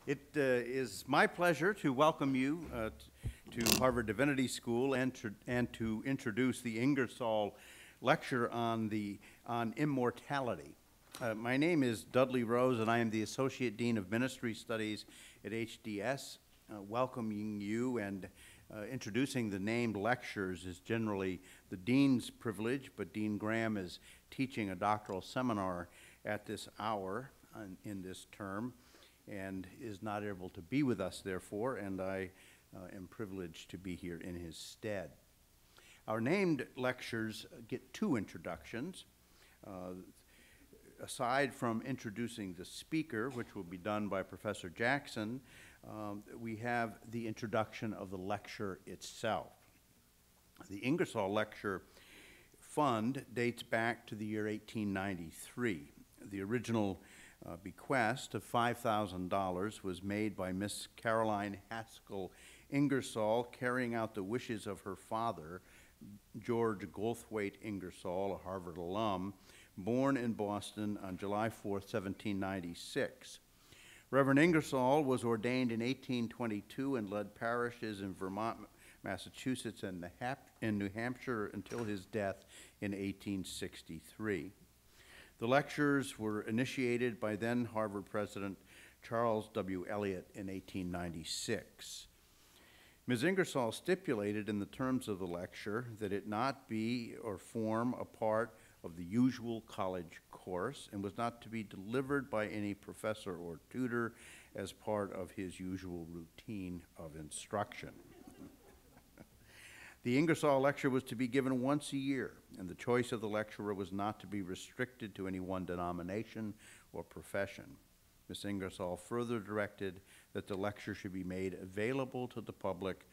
It is my pleasure to welcome you to Harvard Divinity School and to introduce the Ingersoll lecture on immortality. My name is Dudley Rose, and I am the Associate Dean of Ministry Studies at HDS. Welcoming you and introducing the named lectures is generally the dean's privilege, but Dean Graham is teaching a doctoral seminar at this hour in this term and is not able to be with us, therefore, and I am privileged to be here in his stead. Our named lectures get two introductions. Aside from introducing the speaker, which will be done by Professor Jackson, we have the introduction of the lecture itself. The Ingersoll Lecture Fund dates back to the year 1893. The original bequest of $5,000 was made by Miss Caroline Haskell Ingersoll, carrying out the wishes of her father, George Goldthwaite Ingersoll, a Harvard alum, born in Boston on July 4, 1796. Reverend Ingersoll was ordained in 1822 and led parishes in Vermont, Massachusetts, and New Hampshire until his death in 1863. The lectures were initiated by then Harvard President Charles W. Eliot in 1896. Ms. Ingersoll stipulated in the terms of the lecture that it not be or form a part of the usual college course and was not to be delivered by any professor or tutor as part of his usual routine of instruction. The Ingersoll lecture was to be given once a year, and the choice of the lecturer was not to be restricted to any one denomination or profession. Ms. Ingersoll further directed that the lecture should be made available to the public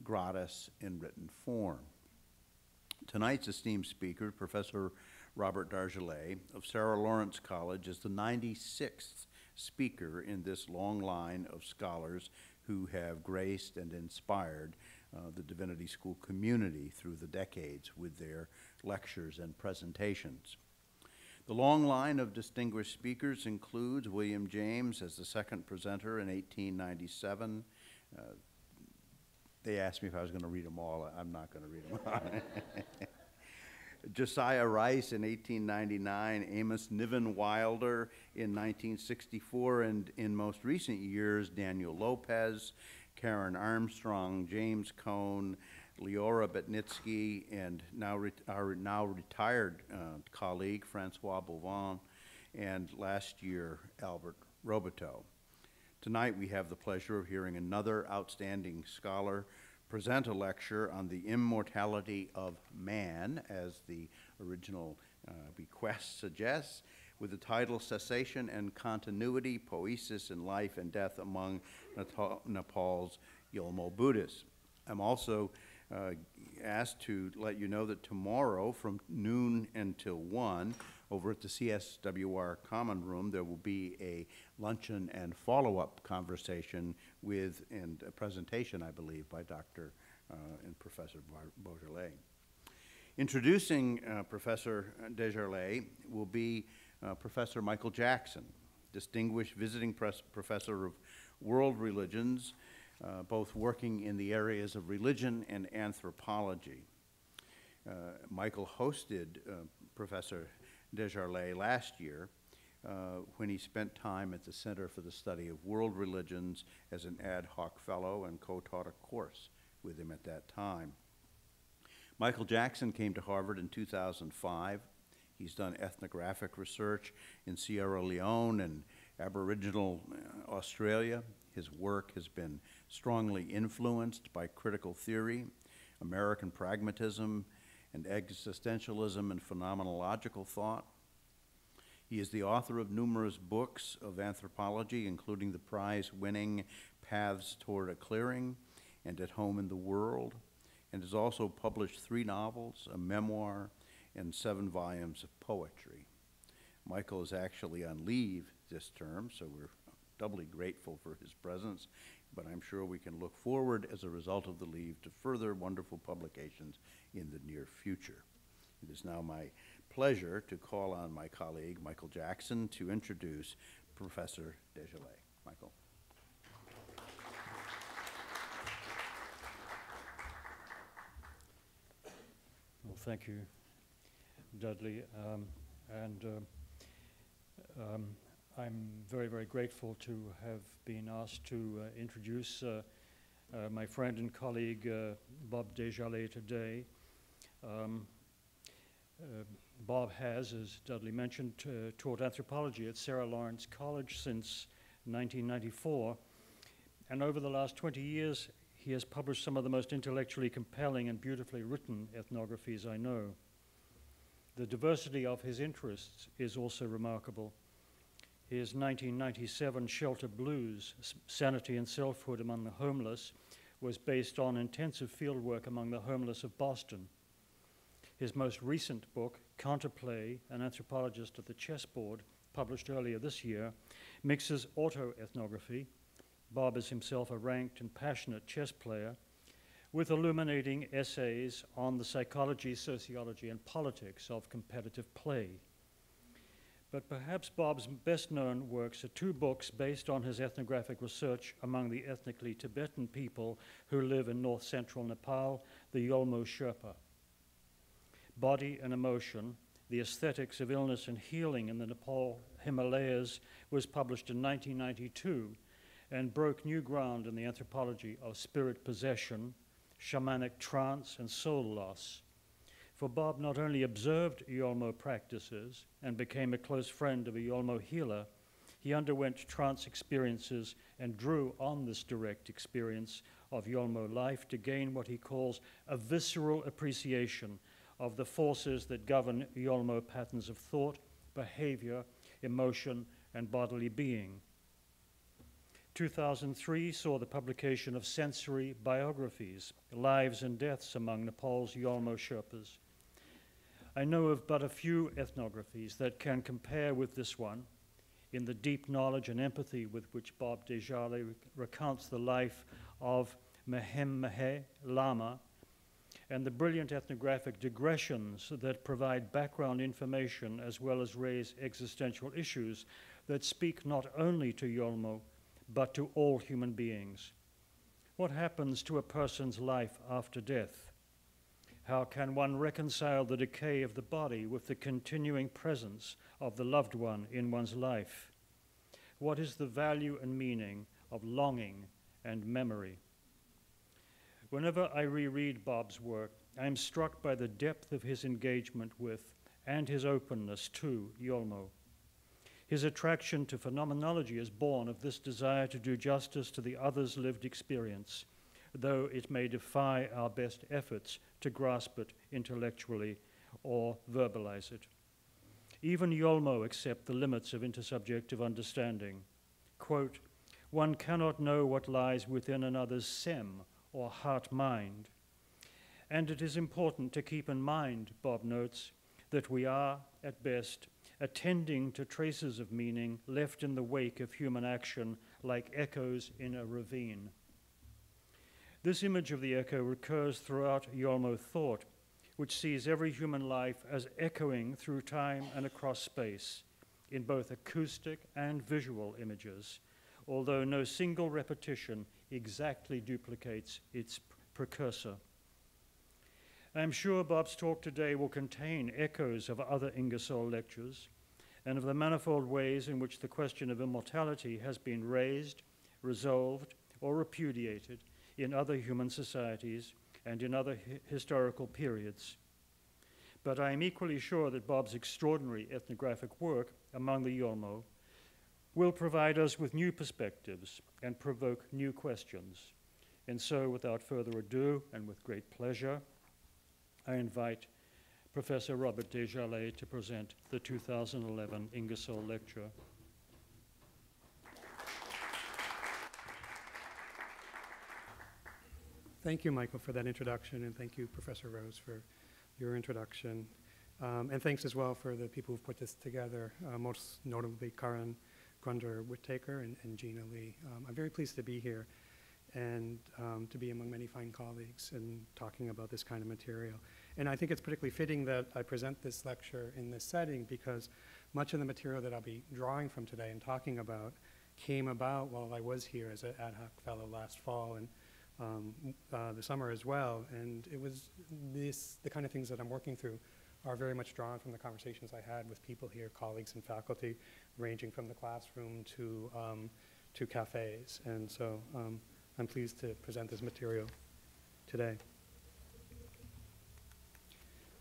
gratis in written form. Tonight's esteemed speaker, Professor Robert Desjarlais of Sarah Lawrence College, is the 96th speaker in this long line of scholars who have graced and inspired the Divinity School community through the decades with their lectures and presentations. The long line of distinguished speakers includes William James as the second presenter in 1897. They asked me if I was going to read them all. I'm not going to read them all. Josiah Rice in 1899, Amos Niven Wilder in 1964, and in most recent years, Daniel Lopez, Karen Armstrong, James Cone, Leora Betnitsky, and our now retired colleague, Francois Bouvin, and last year, Albert Roboteau. Tonight, we have the pleasure of hearing another outstanding scholar present a lecture on the immortality of man, as the original bequest suggests, with the title Cessation and Continuity, Poesis in Life and Death Among Nepal's Yolmo Buddhists. I'm also asked to let you know that tomorrow from noon until 1, over at the CSWR Common Room, there will be a luncheon and follow-up conversation with, and a presentation, I believe, by Dr. And Professor Desjarlais. Introducing Professor Desjarlais will be Professor Michael Jackson, distinguished visiting professor of world religions, both working in the areas of religion and anthropology. Michael hosted Professor Desjarlais last year when he spent time at the Center for the Study of World Religions as an ad hoc fellow and co-taught a course with him at that time. Michael Jackson came to Harvard in 2005. He's done ethnographic research in Sierra Leone and Aboriginal Australia. His work has been strongly influenced by critical theory, American pragmatism, and existentialism and phenomenological thought. He is the author of numerous books of anthropology, including the prize-winning Paths Toward a Clearing and At Home in the World, and has also published 3 novels, a memoir, and 7 volumes of poetry. Michael is actually on leave this term, so we're doubly grateful for his presence, but I'm sure we can look forward as a result of the leave to further wonderful publications in the near future. It is now my pleasure to call on my colleague, Michael Jackson, to introduce Professor Desjarlais. Michael. thank you, Dudley. I'm very, very grateful to have been asked to introduce my friend and colleague, Bob Desjarlais, today. Bob has, as Dudley mentioned, taught anthropology at Sarah Lawrence College since 1994. And over the last 20 years, he has published some of the most intellectually compelling and beautifully written ethnographies I know. The diversity of his interests is also remarkable. His 1997 Shelter Blues, Sanity and Selfhood Among the Homeless, was based on intensive fieldwork among the homeless of Boston. His most recent book, Counterplay, An Anthropologist at the Chessboard, published earlier this year, mixes autoethnography — Bob is himself a ranked and passionate chess player — with illuminating essays on the psychology, sociology, and politics of competitive play. But perhaps Bob's best-known works are two books based on his ethnographic research among the ethnically Tibetan people who live in north-central Nepal, the Yolmo Sherpa. Body and Emotion, The Aesthetics of Illness and Healing in the Nepal Himalayas, was published in 1992 and broke new ground in the anthropology of spirit possession, shamanic trance, and soul loss. For Bob not only observed Yolmo practices and became a close friend of a Yolmo healer, he underwent trance experiences and drew on this direct experience of Yolmo life to gain what he calls a visceral appreciation of the forces that govern Yolmo patterns of thought, behavior, emotion, and bodily being. 2003 saw the publication of sensory biographies, Lives and Deaths Among Nepal's Yolmo Sherpas. I know of but a few ethnographies that can compare with this one in the deep knowledge and empathy with which Bob Desjarlais recounts the life of Mehem Mehe Lama and the brilliant ethnographic digressions that provide background information as well as raise existential issues that speak not only to Yolmo, but to all human beings. What happens to a person's life after death? How can one reconcile the decay of the body with the continuing presence of the loved one in one's life? What is the value and meaning of longing and memory? Whenever I reread Bob's work, I am struck by the depth of his engagement with and his openness to Yolmo. His attraction to phenomenology is born of this desire to do justice to the other's lived experience, though it may defy our best efforts to grasp it intellectually or verbalize it. Even Yolmo accept the limits of intersubjective understanding. Quote, "One cannot know what lies within another's sem, or heart-mind. And it is important to keep in mind," Bob notes, "that we are, at best, attending to traces of meaning left in the wake of human action like echoes in a ravine." This image of the echo recurs throughout Yolmo thought, which sees every human life as echoing through time and across space, in both acoustic and visual images, although no single repetition exactly duplicates its precursor. I am sure Bob's talk today will contain echoes of other Ingersoll lectures and of the manifold ways in which the question of immortality has been raised, resolved, or repudiated in other human societies and in other historical periods. But I am equally sure that Bob's extraordinary ethnographic work among the Yolmo will provide us with new perspectives and provoke new questions. And so, without further ado, and with great pleasure, I invite Professor Robert Desjarlais to present the 2011 Ingersoll Lecture. Thank you, Michael, for that introduction, and thank you, Professor Rose, for your introduction. And thanks as well for the people who've put this together, most notably Karen Grunder-Whittaker and Gina Lee. I'm very pleased to be here and to be among many fine colleagues and talking about this kind of material. And I think it's particularly fitting that I present this lecture in this setting because much of the material that I'll be drawing from today and talking about came about while I was here as an ad hoc fellow last fall and the summer as well. And it was the kind of things that I'm working through are very much drawn from the conversations I had with people here, colleagues and faculty, ranging from the classroom to cafes. And so I'm pleased to present this material today.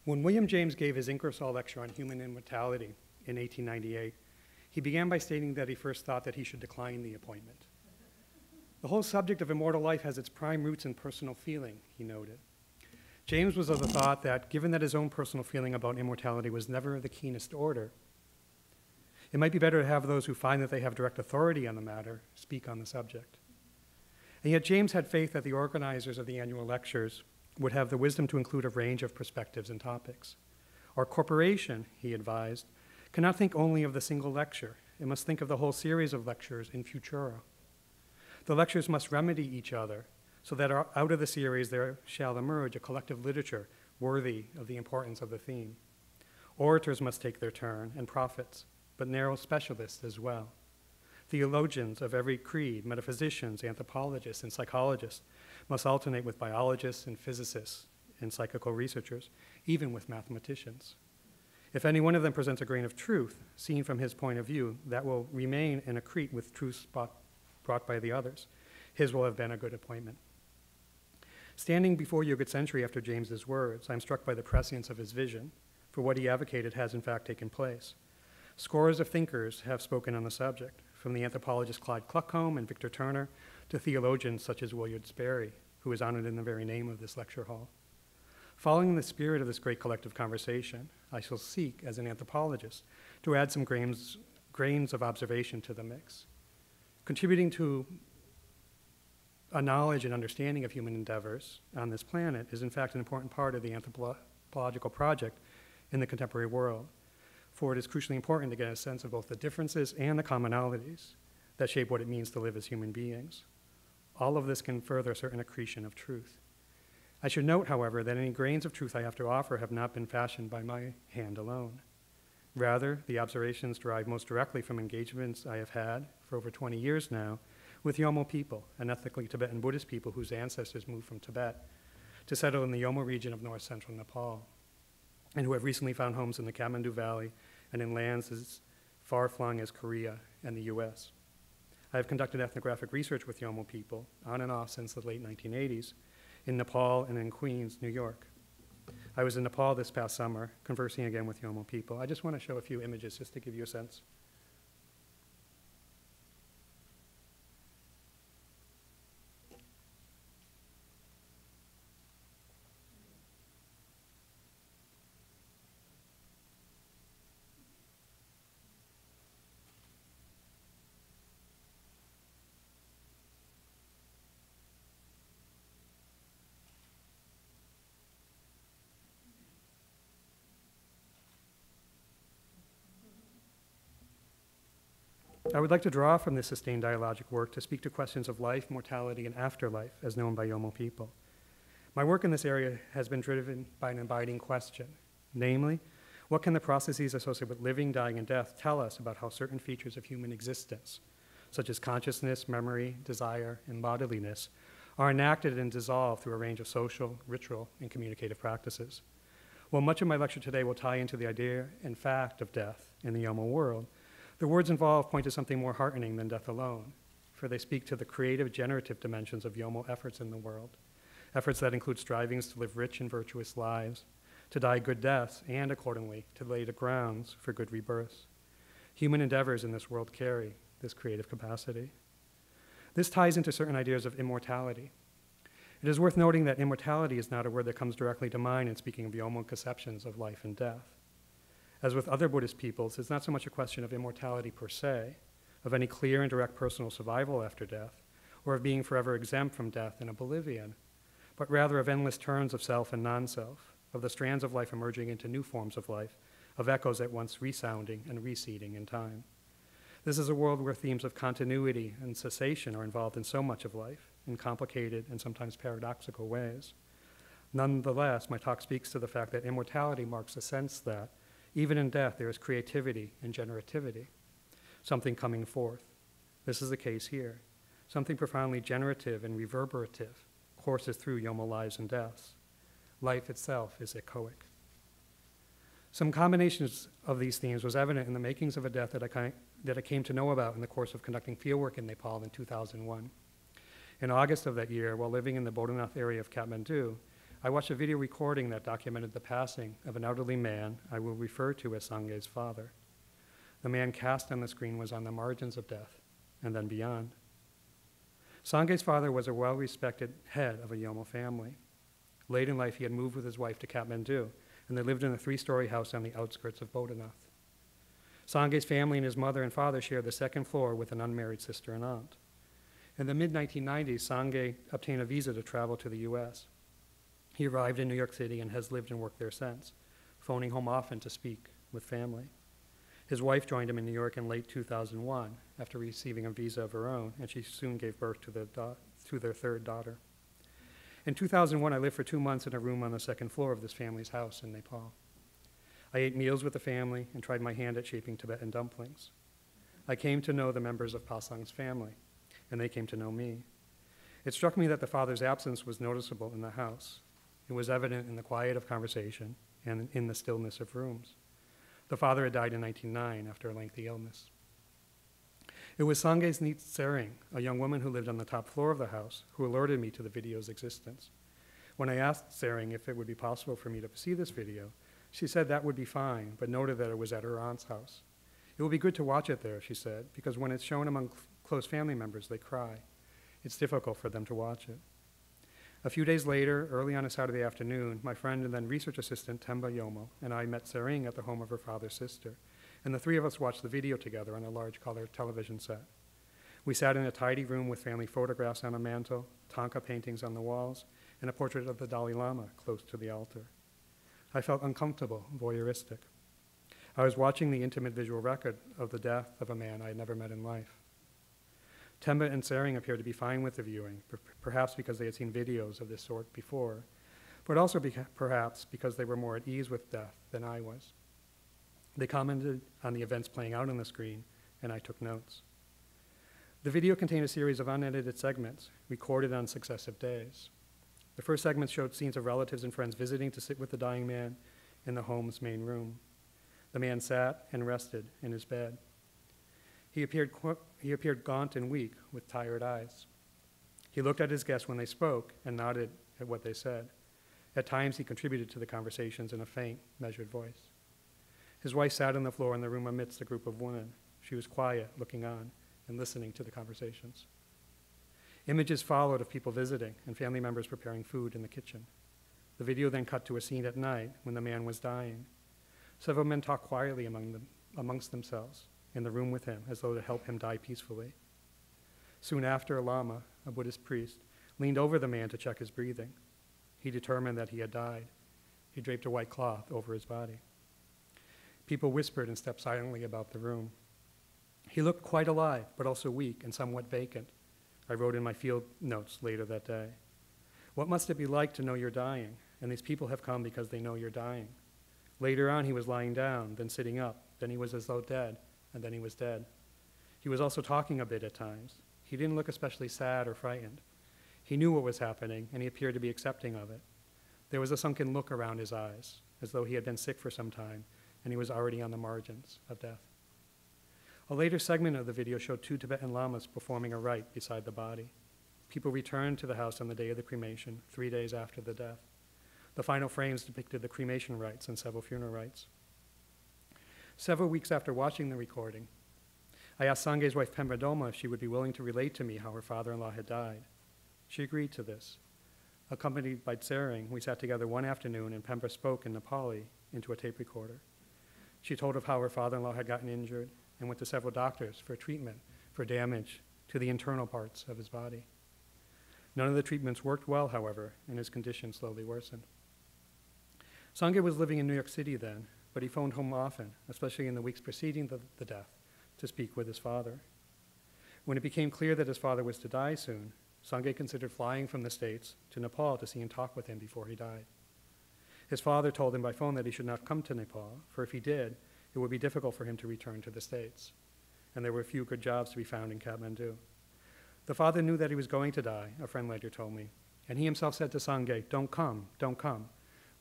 When William James gave his Ingersoll lecture on human immortality in 1898, he began by stating that he first thought that he should decline the appointment. The whole subject of immortal life has its prime roots in personal feeling, he noted. James was of the thought that, given that his own personal feeling about immortality was never of the keenest order, it might be better to have those who find that they have direct authority on the matter speak on the subject. And yet James had faith that the organizers of the annual lectures would have the wisdom to include a range of perspectives and topics. Our corporation, he advised, cannot think only of the single lecture. It must think of the whole series of lectures in futura. The lectures must remedy each other so that out of the series there shall emerge a collective literature worthy of the importance of the theme. Orators must take their turn, and prophets, but narrow specialists as well. Theologians of every creed, metaphysicians, anthropologists, and psychologists must alternate with biologists and physicists and psychical researchers, even with mathematicians. If any one of them presents a grain of truth, seen from his point of view, that will remain and accrete with truths brought by the others. His will have been a good appointment. Standing before you a good century after James's words, I'm struck by the prescience of his vision, for what he advocated has in fact taken place. Scores of thinkers have spoken on the subject, from the anthropologist Clyde Kluckholm and Victor Turner to theologians such as William Sperry, who is honored in the very name of this lecture hall. Following the spirit of this great collective conversation, I shall seek, as an anthropologist, to add some grains of observation to the mix. Contributing to a knowledge and understanding of human endeavors on this planet is in fact an important part of the anthropological project in the contemporary world, for it is crucially important to get a sense of both the differences and the commonalities that shape what it means to live as human beings. All of this can further a certain accretion of truth. I should note, however, that any grains of truth I have to offer have not been fashioned by my hand alone. Rather, the observations derive most directly from engagements I have had for over 20 years now with Yolmo people, an ethnically Tibetan Buddhist people whose ancestors moved from Tibet to settle in the Yolmo region of north-central Nepal, and who have recently found homes in the Kathmandu Valley and in lands as far-flung as Korea and the US. I have conducted ethnographic research with Yolmo people, on and off since the late 1980s, in Nepal and in Queens, New York. I was in Nepal this past summer, conversing again with Yolmo people. I just want to show a few images just to give you a sense. I would like to draw from this sustained dialogic work to speak to questions of life, mortality, and afterlife as known by Yolmo people. My work in this area has been driven by an abiding question, namely, what can the processes associated with living, dying, and death tell us about how certain features of human existence, such as consciousness, memory, desire, and bodiliness, are enacted and dissolved through a range of social, ritual, and communicative practices. While much of my lecture today will tie into the idea and fact of death in the Yolmo world, the words involved point to something more heartening than death alone, for they speak to the creative, generative dimensions of Yolmo efforts in the world, efforts that include strivings to live rich and virtuous lives, to die good deaths, and accordingly, to lay the grounds for good rebirths. Human endeavors in this world carry this creative capacity. This ties into certain ideas of immortality. It is worth noting that immortality is not a word that comes directly to mind in speaking of Yolmo conceptions of life and death. As with other Buddhist peoples, it's not so much a question of immortality per se, of any clear and direct personal survival after death, or of being forever exempt from death in oblivion, but rather of endless turns of self and non-self, of the strands of life emerging into new forms of life, of echoes at once resounding and receding in time. This is a world where themes of continuity and cessation are involved in so much of life, in complicated and sometimes paradoxical ways. Nonetheless, my talk speaks to the fact that immortality marks a sense that, even in death, there is creativity and generativity, something coming forth. This is the case here, something profoundly generative and reverberative courses through Yolmo lives and deaths. Life itself is echoic. Some combinations of these themes was evident in the makings of a death that I came to know about in the course of conducting fieldwork in Nepal in 2001. In August of that year, while living in the Bodhanath area of Kathmandu, I watched a video recording that documented the passing of an elderly man I will refer to as Sange's father. The man cast on the screen was on the margins of death, and then beyond. Sange's father was a well-respected head of a Yolmo family. Late in life, he had moved with his wife to Kathmandu, and they lived in a 3-story house on the outskirts of Bodhanath. Sange's family and his mother and father shared the second floor with an unmarried sister and aunt. In the mid-1990s, Sange obtained a visa to travel to the U.S. He arrived in New York City and has lived and worked there since, phoning home often to speak with family. His wife joined him in New York in late 2001 after receiving a visa of her own, and she soon gave birth to their third daughter. In 2001, I lived for 2 months in a room on the second floor of this family's house in Nepal. I ate meals with the family and tried my hand at shaping Tibetan dumplings. I came to know the members of Pasang's family, and they came to know me. It struck me that the father's absence was noticeable in the house. It was evident in the quiet of conversation and in the stillness of rooms. The father had died in 1909 after a lengthy illness. It was Sange's niece Tsering, a young woman who lived on the top floor of the house, who alerted me to the video's existence. When I asked Tsering if it would be possible for me to see this video, she said that would be fine, but noted that it was at her aunt's house. It will be good to watch it there, she said, because when it's shown among close family members, they cry. It's difficult for them to watch it. A few days later, early on a Saturday afternoon, my friend and then research assistant Temba Yolmo and I met Tsering at the home of her father's sister, and the three of us watched the video together on a large color television set. We sat in a tidy room with family photographs on a mantel, Thangka paintings on the walls, and a portrait of the Dalai Lama close to the altar. I felt uncomfortable, voyeuristic. I was watching the intimate visual record of the death of a man I had never met in life. Temba and Tsering appeared to be fine with the viewing, perhaps because they had seen videos of this sort before, but also perhaps because they were more at ease with death than I was. They commented on the events playing out on the screen, and I took notes. The video contained a series of unedited segments recorded on successive days. The first segment showed scenes of relatives and friends visiting to sit with the dying man in the home's main room. The man sat and rested in his bed. He appeared gaunt and weak with tired eyes. He looked at his guests when they spoke and nodded at what they said. At times, he contributed to the conversations in a faint, measured voice. His wife sat on the floor in the room amidst a group of women. She was quiet, looking on and listening to the conversations. Images followed of people visiting and family members preparing food in the kitchen. The video then cut to a scene at night when the man was dying. Several men talked quietly amongst themselves in the room with him, as though to help him die peacefully. Soon after, a lama, a Buddhist priest, leaned over the man to check his breathing. He determined that he had died. He draped a white cloth over his body. People whispered and stepped silently about the room. He looked quite alive, but also weak and somewhat vacant, I wrote in my field notes later that day. What must it be like to know you're dying, and these people have come because they know you're dying? Later on, he was lying down, then sitting up, then he was as though dead, and then he was dead. He was also talking a bit at times. He didn't look especially sad or frightened. He knew what was happening, and he appeared to be accepting of it. There was a sunken look around his eyes, as though he had been sick for some time, and he was already on the margins of death. A later segment of the video showed 2 Tibetan lamas performing a rite beside the body. People returned to the house on the day of the cremation, 3 days after the death. The final frames depicted the cremation rites and several funeral rites. Several weeks after watching the recording, I asked Sange's wife Pemba Doma if she would be willing to relate to me how her father-in-law had died. She agreed to this. Accompanied by Tsering, we sat together one afternoon and Pemba spoke in Nepali into a tape recorder. She told of how her father-in-law had gotten injured and went to several doctors for treatment for damage to the internal parts of his body. None of the treatments worked well, however, and his condition slowly worsened. Sange was living in New York City then, but he phoned home often, especially in the weeks preceding the death, to speak with his father. When it became clear that his father was to die soon, Sange considered flying from the States to Nepal to see and talk with him before he died. His father told him by phone that he should not come to Nepal, for if he did, it would be difficult for him to return to the States, and there were few good jobs to be found in Kathmandu. The father knew that he was going to die, a friend later told me, And he himself said to Sange, don't come, don't come.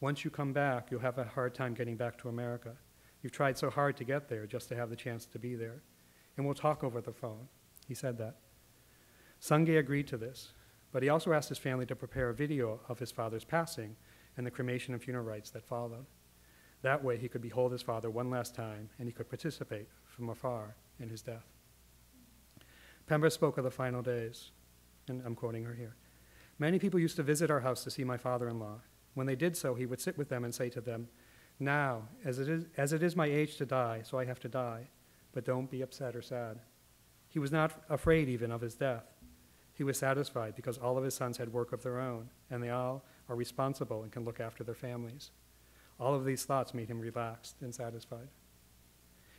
Once you come back, you'll have a hard time getting back to America. You've tried so hard to get there just to have the chance to be there. And we'll talk over the phone. He said that. Sange agreed to this, but he also asked his family to prepare a video of his father's passing and the cremation and funeral rites that followed. That way he could behold his father one last time and he could participate from afar in his death. Pemba spoke of the final days, and I'm quoting her here. Many people used to visit our house to see my father-in-law. When they did so, he would sit with them and say to them, now, as it is my age to die, so I have to die, but don't be upset or sad. He was not afraid even of his death. He was satisfied because all of his sons had work of their own, and they all are responsible and can look after their families. All of these thoughts made him relaxed and satisfied.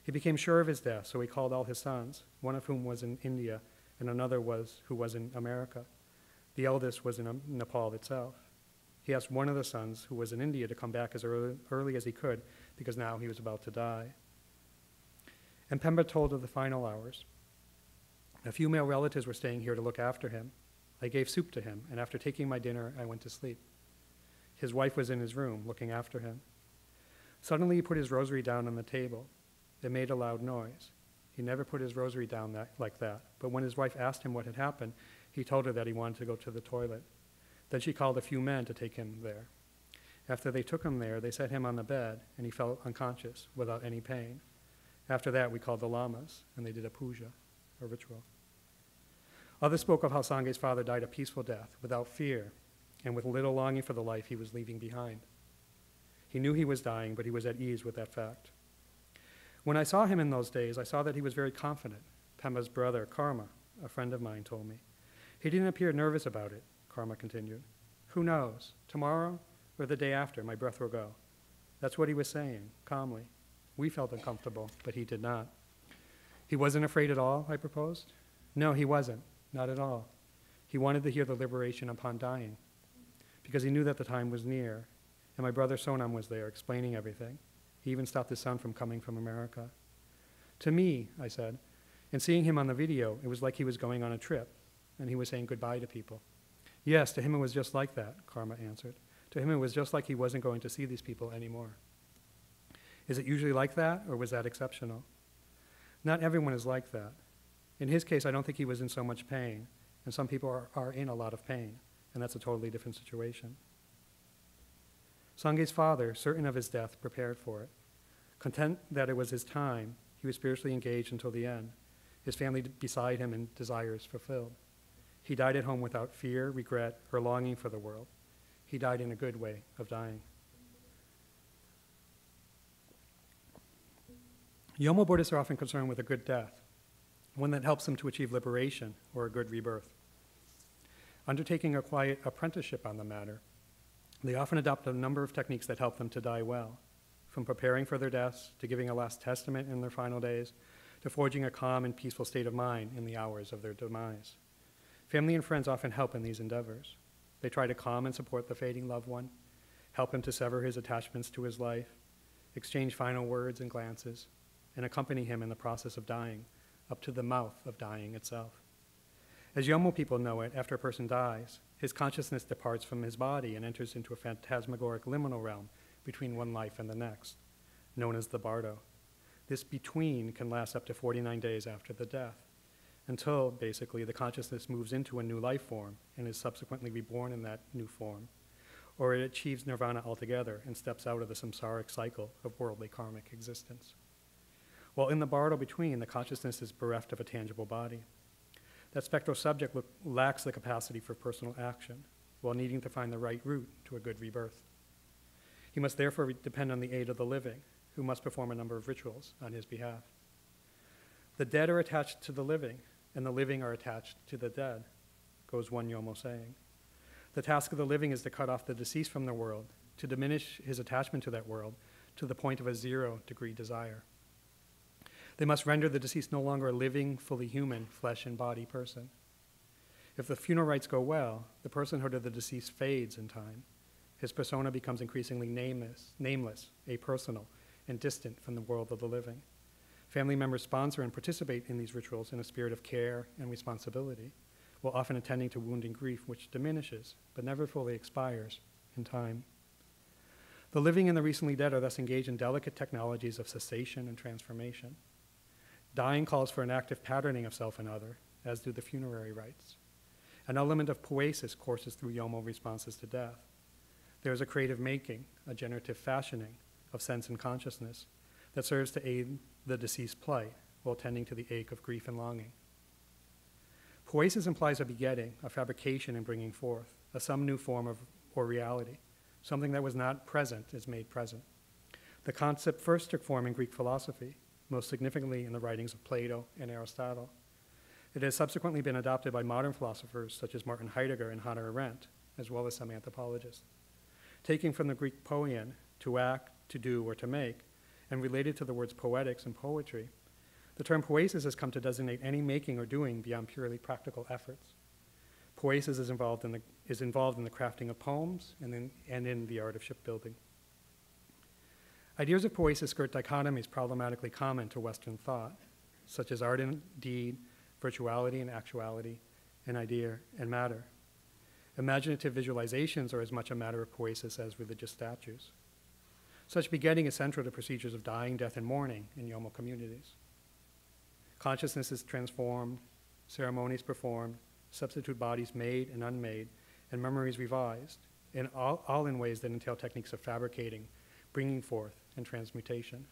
He became sure of his death, so he called all his sons, one of whom was in India, and another who was in America. The eldest was in Nepal itself. He asked one of the sons, who was in India, to come back as early as he could, because now he was about to die. And Pemba told of the final hours. A few male relatives were staying here to look after him. I gave soup to him, and after taking my dinner, I went to sleep. His wife was in his room, looking after him. Suddenly, he put his rosary down on the table. It made a loud noise. He never put his rosary down like that, but when his wife asked him what had happened, he told her that he wanted to go to the toilet. Then she called a few men to take him there. After they took him there, they set him on the bed, and he fell unconscious without any pain. After that, we called the lamas, and they did a puja, a ritual. Others spoke of how Sange's father died a peaceful death, without fear, and with little longing for the life he was leaving behind. He knew he was dying, but he was at ease with that fact. When I saw him in those days, I saw that he was very confident. Pemba's brother, Karma, a friend of mine, told me. He didn't appear nervous about it, Karma continued. Who knows, tomorrow or the day after, my breath will go. That's what he was saying, calmly. We felt uncomfortable, but he did not. He wasn't afraid at all, I proposed. No, he wasn't, not at all. He wanted to hear the liberation upon dying, because he knew that the time was near, and my brother Sonam was there explaining everything. He even stopped his son from coming from America. To me, I said, and seeing him on the video, it was like he was going on a trip, and he was saying goodbye to people. Yes, to him it was just like that, Karma answered. To him it was just like he wasn't going to see these people anymore. Is it usually like that, or was that exceptional? Not everyone is like that. In his case, I don't think he was in so much pain, and some people are in a lot of pain, and that's a totally different situation. Sange's father, certain of his death, prepared for it. Content that it was his time, he was spiritually engaged until the end, his family beside him and desires fulfilled. He died at home without fear, regret, or longing for the world. He died in a good way of dying. Yolmo Buddhists are often concerned with a good death, one that helps them to achieve liberation or a good rebirth. Undertaking a quiet apprenticeship on the matter, they often adopt a number of techniques that help them to die well, from preparing for their deaths to giving a last testament in their final days, to forging a calm and peaceful state of mind in the hours of their demise. Family and friends often help in these endeavors. They try to calm and support the fading loved one, help him to sever his attachments to his life, exchange final words and glances, and accompany him in the process of dying, up to the mouth of dying itself. As Yolmo people know it, after a person dies, his consciousness departs from his body and enters into a phantasmagoric liminal realm between one life and the next, known as the bardo. This between can last up to 49 days after the death, until, basically, the consciousness moves into a new life form and is subsequently reborn in that new form, or it achieves nirvana altogether and steps out of the samsaric cycle of worldly karmic existence. While in the bardo between, the consciousness is bereft of a tangible body. That spectral subject lacks the capacity for personal action, while needing to find the right route to a good rebirth. He must therefore depend on the aid of the living, who must perform a number of rituals on his behalf. The dead are attached to the living, and the living are attached to the dead, goes one Yolmo saying. The task of the living is to cut off the deceased from the world, to diminish his attachment to that world to the point of a 0-degree desire. They must render the deceased no longer a living, fully human, flesh and body person. If the funeral rites go well, the personhood of the deceased fades in time. His persona becomes increasingly nameless, apersonal, and distant from the world of the living. Family members sponsor and participate in these rituals in a spirit of care and responsibility, while often attending to wounding grief which diminishes, but never fully expires in time. The living and the recently dead are thus engaged in delicate technologies of cessation and transformation. Dying calls for an active patterning of self and other, as do the funerary rites. An element of poesis courses through Yolmo responses to death. There is a creative making, a generative fashioning of sense and consciousness that serves to aid the deceased plight while tending to the ache of grief and longing. Poesis implies a begetting, a fabrication and bringing forth, some new form of or reality. Something that was not present is made present. The concept first took form in Greek philosophy, most significantly in the writings of Plato and Aristotle. It has subsequently been adopted by modern philosophers such as Martin Heidegger and Hannah Arendt, as well as some anthropologists. Taking from the Greek poiein, to act, to do, or to make, and related to the words poetics and poetry, the term poesis has come to designate any making or doing beyond purely practical efforts. Poesis is involved in the crafting of poems and in the art of shipbuilding. Ideas of poesis skirt dichotomies problematically common to Western thought, such as art and deed, virtuality and actuality, and idea and matter. Imaginative visualizations are as much a matter of poesis as religious statues. Such begetting is central to procedures of dying, death, and mourning in Yolmo communities. Consciousness is transformed, ceremonies performed, substitute bodies made and unmade, and memories revised, and all in ways that entail techniques of fabricating, bringing forth, and transmutation.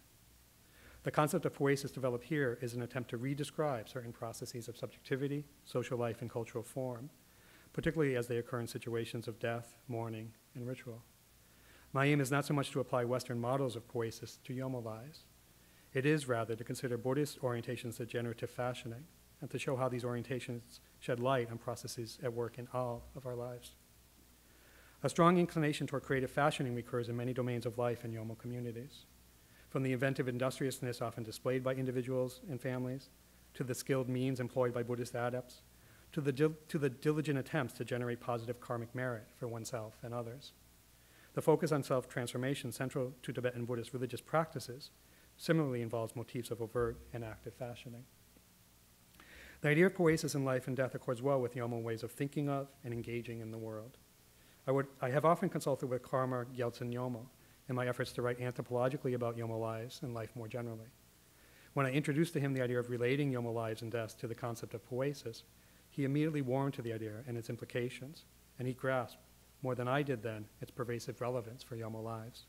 The concept of poesis developed here is an attempt to re-describe certain processes of subjectivity, social life, and cultural form, particularly as they occur in situations of death, mourning, and ritual. My aim is not so much to apply Western models of poesis to Yolmo lives. It is rather to consider Buddhist orientations of generative fashioning and to show how these orientations shed light on processes at work in all of our lives. A strong inclination toward creative fashioning recurs in many domains of life in Yolmo communities, from the inventive industriousness often displayed by individuals and families, to the skilled means employed by Buddhist adepts, to the diligent attempts to generate positive karmic merit for oneself and others. The focus on self-transformation central to Tibetan Buddhist religious practices similarly involves motifs of overt and active fashioning. The idea of poesis in life and death accords well with Yolmo ways of thinking of and engaging in the world. I have often consulted with Karma Gyaltsen Yolmo in my efforts to write anthropologically about Yolmo lives and life more generally. When I introduced to him the idea of relating Yolmo lives and deaths to the concept of poesis, he immediately warmed to the idea and its implications, and he grasped, more than I did then, its pervasive relevance for Yolmo lives.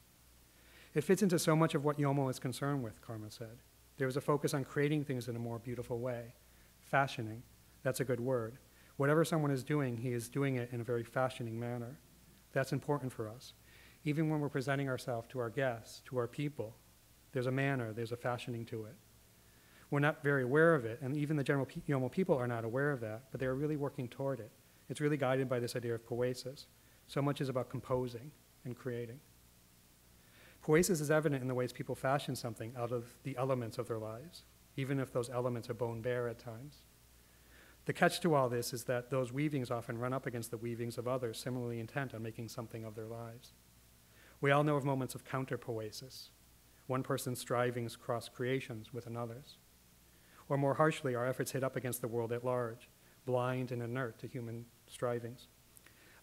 It fits into so much of what Yolmo is concerned with, Karma said. There is a focus on creating things in a more beautiful way. Fashioning, that's a good word. Whatever someone is doing, he is doing it in a very fashioning manner. That's important for us. Even when we're presenting ourselves to our guests, to our people, there's a manner, there's a fashioning to it. We're not very aware of it, and even the general Yolmo people are not aware of that, but they're really working toward it. It's really guided by this idea of poesis. So much is about composing and creating. Poesis is evident in the ways people fashion something out of the elements of their lives, even if those elements are bone bare at times. The catch to all this is that those weavings often run up against the weavings of others similarly intent on making something of their lives. We all know of moments of counter-poesis. One person's strivings cross creations with another's. Or more harshly, our efforts hit up against the world at large, blind and inert to human strivings.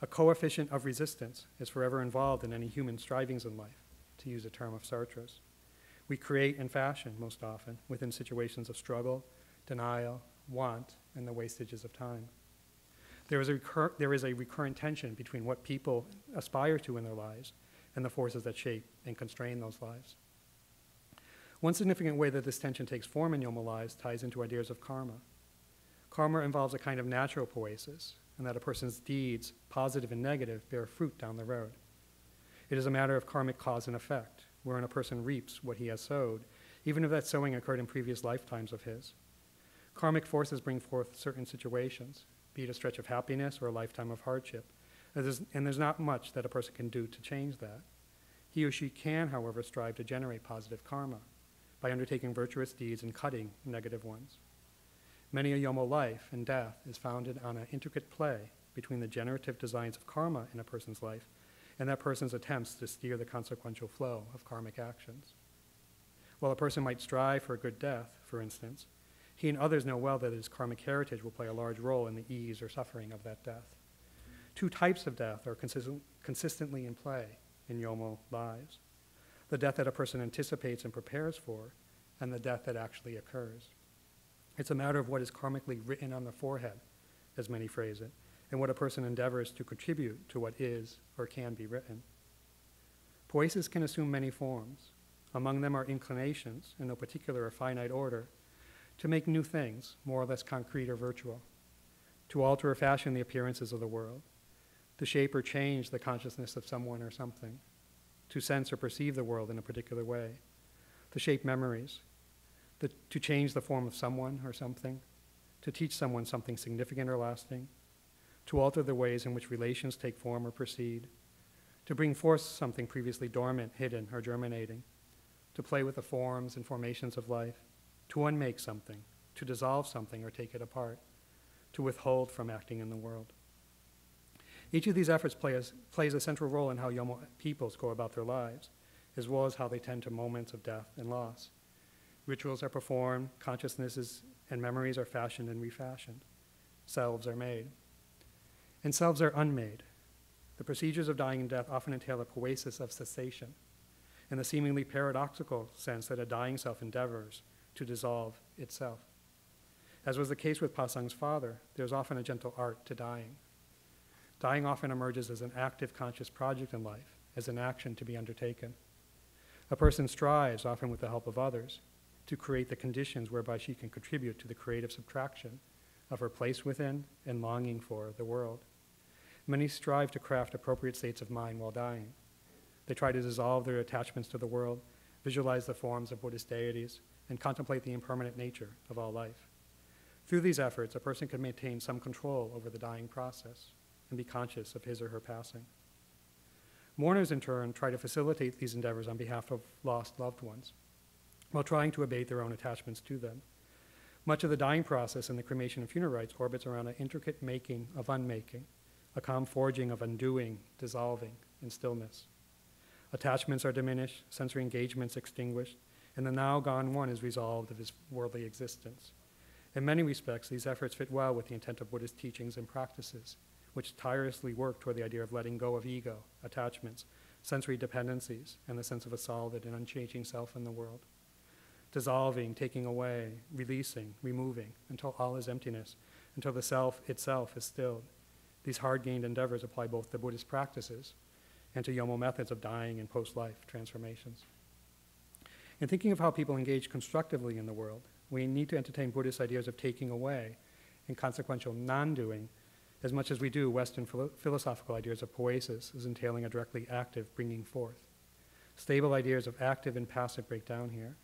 A coefficient of resistance is forever involved in any human strivings in life, to use a term of Sartre's. We create and fashion, most often, within situations of struggle, denial, want, and the wastages of time. There is a recurrent tension between what people aspire to in their lives and the forces that shape and constrain those lives. One significant way that this tension takes form in Yolmo lives ties into ideas of karma. Karma involves a kind of natural poesis, and that a person's deeds, positive and negative, bear fruit down the road. It is a matter of karmic cause and effect, wherein a person reaps what he has sowed, even if that sowing occurred in previous lifetimes of his. Karmic forces bring forth certain situations, be it a stretch of happiness or a lifetime of hardship, and there's not much that a person can do to change that. He or she can, however, strive to generate positive karma by undertaking virtuous deeds and cutting negative ones. Many a Yolmo life and death is founded on an intricate play between the generative designs of karma in a person's life and that person's attempts to steer the consequential flow of karmic actions. While a person might strive for a good death, for instance, He and others know well that his karmic heritage will play a large role in the ease or suffering of that death. Two types of death are consistently in play in Yolmo lives: the death that a person anticipates and prepares for, and the death that actually occurs. It's a matter of what is karmically written on the forehead, as many phrase it, and what a person endeavors to contribute to what is or can be written. Poesis can assume many forms. Among them are inclinations, in no particular or finite order, to make new things, more or less concrete or virtual, to alter or fashion the appearances of the world, to shape or change the consciousness of someone or something, to sense or perceive the world in a particular way, to shape memories, to change the form of someone or something, to teach someone something significant or lasting, to alter the ways in which relations take form or proceed, to bring forth something previously dormant, hidden, or germinating, to play with the forms and formations of life, to unmake something, to dissolve something or take it apart, to withhold from acting in the world. Each of these efforts plays a central role in how Yolmo peoples go about their lives, as well as how they tend to moments of death and loss. Rituals are performed, consciousnesses and memories are fashioned and refashioned. Selves are made. And selves are unmade. The procedures of dying and death often entail a poesis of cessation, in the seemingly paradoxical sense that a dying self endeavors to dissolve itself. As was the case with Pa Sung's father, there's often a gentle art to dying. Dying often emerges as an active, conscious project in life, as an action to be undertaken. A person strives, often with the help of others, to create the conditions whereby she can contribute to the creative subtraction of her place within and longing for the world. Many strive to craft appropriate states of mind while dying. They try to dissolve their attachments to the world, visualize the forms of Buddhist deities, and contemplate the impermanent nature of all life. Through these efforts, a person can maintain some control over the dying process and be conscious of his or her passing. Mourners, in turn, try to facilitate these endeavors on behalf of lost loved ones, while trying to abate their own attachments to them. Much of the dying process in the cremation and funeral rites orbits around an intricate making of unmaking, a calm forging of undoing, dissolving, and stillness. Attachments are diminished, sensory engagements extinguished, and the now gone one is resolved of his worldly existence. In many respects, these efforts fit well with the intent of Buddhist teachings and practices, which tirelessly work toward the idea of letting go of ego, attachments, sensory dependencies, and the sense of a solid and unchanging self in the world. Dissolving, taking away, releasing, removing, until all is emptiness, until the self itself is stilled. These hard-gained endeavors apply both to Buddhist practices and to Yolmo methods of dying and post-life transformations. In thinking of how people engage constructively in the world, we need to entertain Buddhist ideas of taking away and consequential non-doing as much as we do Western philosophical ideas of poesis as entailing a directly active bringing forth. Stable ideas of active and passive break down here.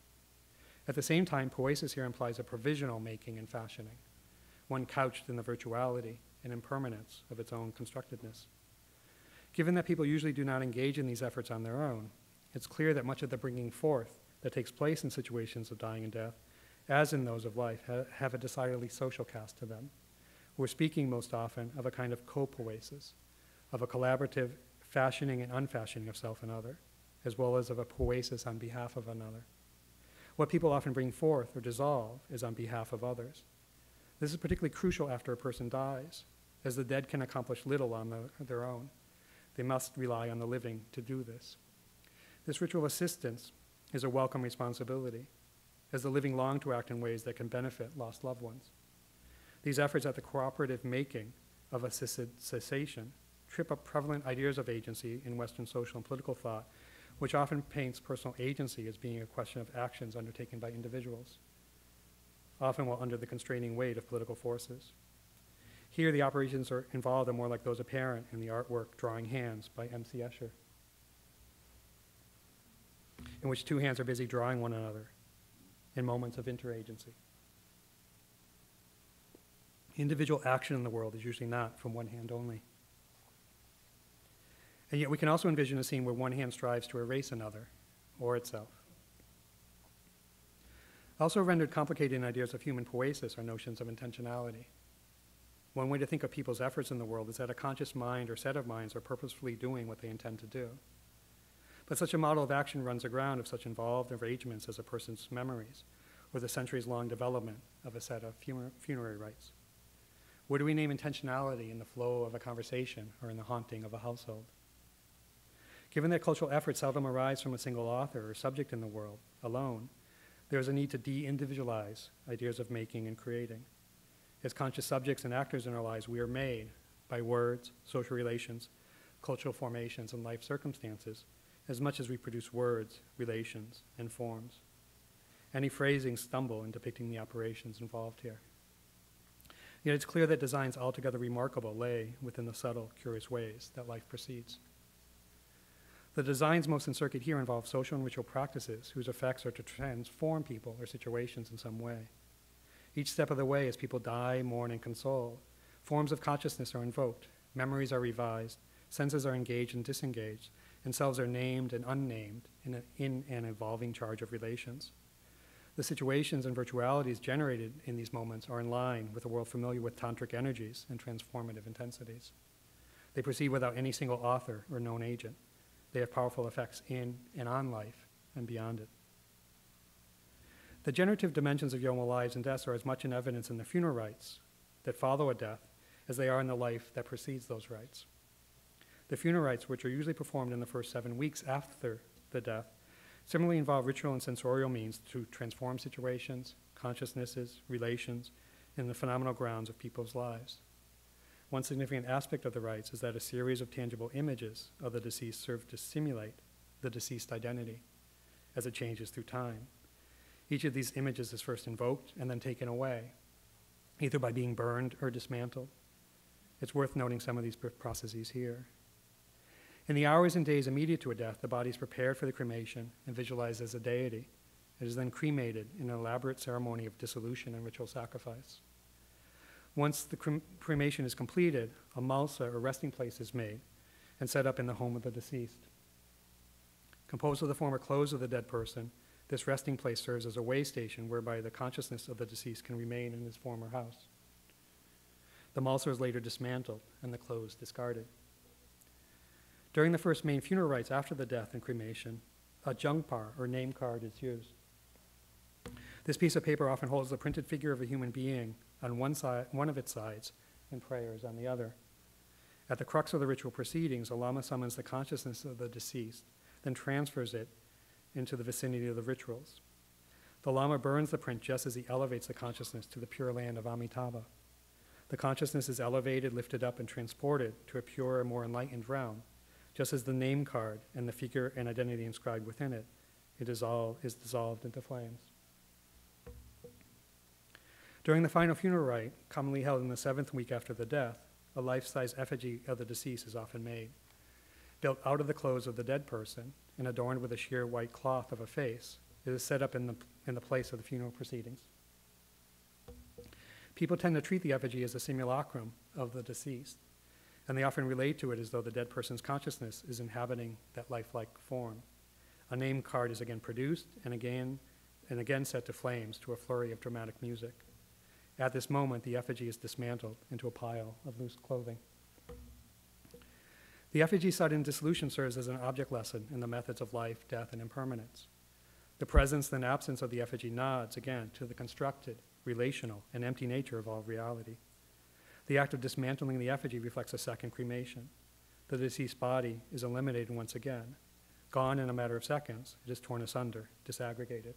At the same time, poesis here implies a provisional making and fashioning, one couched in the virtuality and impermanence of its own constructedness. Given that people usually do not engage in these efforts on their own, it's clear that much of the bringing forth that takes place in situations of dying and death, as in those of life, have a decidedly social cast to them. We're speaking most often of a kind of co-poesis, of a collaborative fashioning and unfashioning of self and other, as well as of a poesis on behalf of another. What people often bring forth or dissolve is on behalf of others. This is particularly crucial after a person dies, as the dead can accomplish little on their own. They must rely on the living to do this. This ritual assistance is a welcome responsibility, as the living long to act in ways that can benefit lost loved ones. These efforts at the cooperative making of a cessation trip up prevalent ideas of agency in Western social and political thought, which often paints personal agency as being a question of actions undertaken by individuals, often while under the constraining weight of political forces. Here, the operations involved are more like those apparent in the artwork Drawing Hands by M.C. Escher, in which two hands are busy drawing one another in moments of interagency. Individual action in the world is usually not from one hand only. And yet we can also envision a scene where one hand strives to erase another, or itself. Also rendered complicated in ideas of human poesis are notions of intentionality. One way to think of people's efforts in the world is that a conscious mind or set of minds are purposefully doing what they intend to do. But such a model of action runs aground of such involved arrangements as a person's memories, or the centuries-long development of a set of funerary rites? Where do we name intentionality in the flow of a conversation or in the haunting of a household? Given that cultural efforts seldom arise from a single author or subject in the world alone, there is a need to de-individualize ideas of making and creating. As conscious subjects and actors in our lives, we are made by words, social relations, cultural formations, and life circumstances, as much as we produce words, relations, and forms. Any phrasing stumble in depicting the operations involved here. Yet it's clear that designs altogether remarkable lay within the subtle, curious ways that life proceeds. The designs most encircled here involve social and ritual practices whose effects are to transform people or situations in some way. Each step of the way, as people die, mourn, and console, forms of consciousness are invoked, memories are revised, senses are engaged and disengaged, and selves are named and unnamed in an evolving charge of relations. The situations and virtualities generated in these moments are in line with a world familiar with tantric energies and transformative intensities. They proceed without any single author or known agent. They have powerful effects in and on life and beyond it. The generative dimensions of Yolmo lives and deaths are as much in evidence in the funeral rites that follow a death as they are in the life that precedes those rites. The funeral rites, which are usually performed in the first 7 weeks after the death, similarly involve ritual and sensorial means to transform situations, consciousnesses, relations, and the phenomenal grounds of people's lives. One significant aspect of the rites is that a series of tangible images of the deceased serve to simulate the deceased identity as it changes through time. Each of these images is first invoked and then taken away, either by being burned or dismantled. It's worth noting some of these processes here. In the hours and days immediate to a death, the body is prepared for the cremation and visualized as a deity. It is then cremated in an elaborate ceremony of dissolution and ritual sacrifice. Once the cremation is completed, a malsa, or resting place, is made and set up in the home of the deceased. Composed of the former clothes of the dead person, this resting place serves as a way station whereby the consciousness of the deceased can remain in his former house. The malsa is later dismantled and the clothes discarded. During the first main funeral rites after the death and cremation, a jungpar, or name card, is used. This piece of paper often holds the printed figure of a human being on one of its sides and prayers on the other. At the crux of the ritual proceedings, a lama summons the consciousness of the deceased, then transfers it into the vicinity of the rituals. The lama burns the print just as he elevates the consciousness to the pure land of Amitabha. The consciousness is elevated, lifted up, and transported to a pure and more enlightened realm, just as the name card and the figure and identity inscribed within it is dissolved into flames. During the final funeral rite, commonly held in the 7th week after the death, a life-size effigy of the deceased is often made. Built out of the clothes of the dead person and adorned with a sheer white cloth of a face, it is set up in the place of the funeral proceedings. People tend to treat the effigy as a simulacrum of the deceased, and they often relate to it as though the dead person's consciousness is inhabiting that lifelike form. A name card is again produced and again set to flames to a flurry of dramatic music. At this moment, the effigy is dismantled into a pile of loose clothing. The effigy sudden dissolution serves as an object lesson in the methods of life, death, and impermanence. The presence then absence of the effigy nods again to the constructed, relational, and empty nature of all reality. The act of dismantling the effigy reflects a second cremation. The deceased body is eliminated once again. Gone in a matter of seconds, it is torn asunder, disaggregated.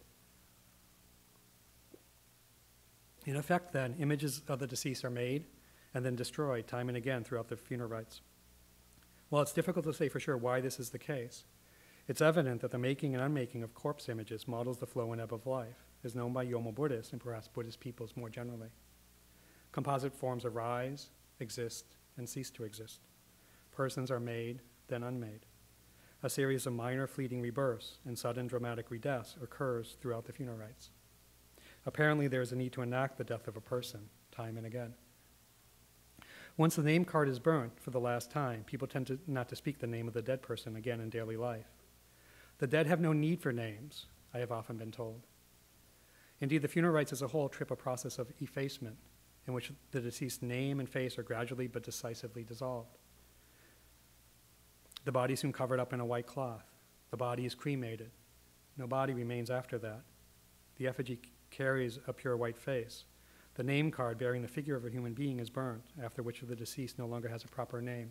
In effect, then, images of the deceased are made and then destroyed time and again throughout the funeral rites. While it's difficult to say for sure why this is the case, it's evident that the making and unmaking of corpse images models the flow and ebb of life, as known by Yolmo Buddhists and perhaps Buddhist peoples more generally. Composite forms arise, exist, and cease to exist. Persons are made, then unmade. A series of minor fleeting rebirths and sudden dramatic redeaths occurs throughout the funeral rites. Apparently, there is a need to enact the death of a person time and again. Once the name card is burnt for the last time, people tend not to speak the name of the dead person again in daily life. The dead have no need for names, I have often been told. Indeed, the funeral rites as a whole trip a process of effacement in which the deceased's name and face are gradually but decisively dissolved. The body is soon covered up in a white cloth. The body is cremated. No body remains after that. The effigy carries a pure white face. The name card bearing the figure of a human being is burnt, after which the deceased no longer has a proper name.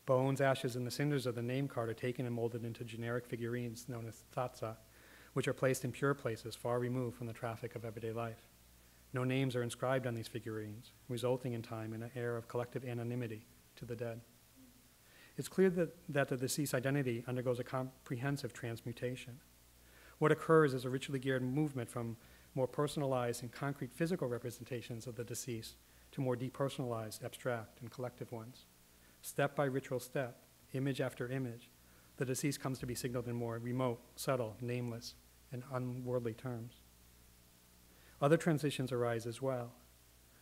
Bones, ashes, and the cinders of the name card are taken and molded into generic figurines known as tatsa, which are placed in pure places far removed from the traffic of everyday life. No names are inscribed on these figurines, resulting in time in an air of collective anonymity to the dead. It's clear that the deceased identity undergoes a comprehensive transmutation. What occurs is a ritually geared movement from more personalized and concrete physical representations of the deceased to more depersonalized, abstract, and collective ones. Step by ritual step, image after image, the deceased comes to be signaled in more remote, subtle, nameless, and unworldly terms. Other transitions arise as well.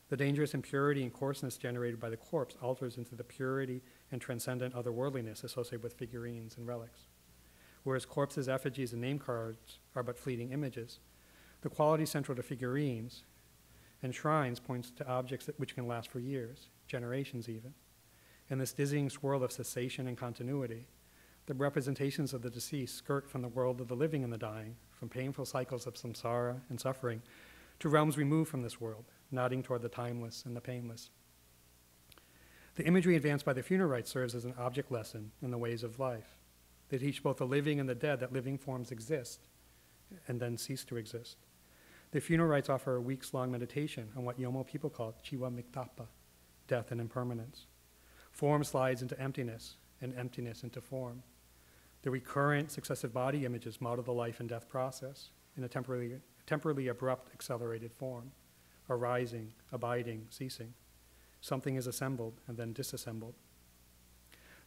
The dangerous impurity and coarseness generated by the corpse alters into the purity and transcendent otherworldliness associated with figurines and relics. Whereas corpses, effigies, and name cards are but fleeting images, the quality central to figurines and shrines points to objects which can last for years, generations even. In this dizzying swirl of cessation and continuity, the representations of the deceased skirt from the world of the living and the dying, from painful cycles of samsara and suffering, to realms removed from this world, nodding toward the timeless and the painless. The imagery advanced by the funeral rites serves as an object lesson in the ways of life. They teach both the living and the dead that living forms exist and then cease to exist. The funeral rites offer a weeks-long meditation on what Yolmo people call chiwa miktapa, death and impermanence. Form slides into emptiness, and emptiness into form. The recurrent successive body images model the life and death process in a temporally abrupt, accelerated form, arising, abiding, ceasing. Something is assembled and then disassembled.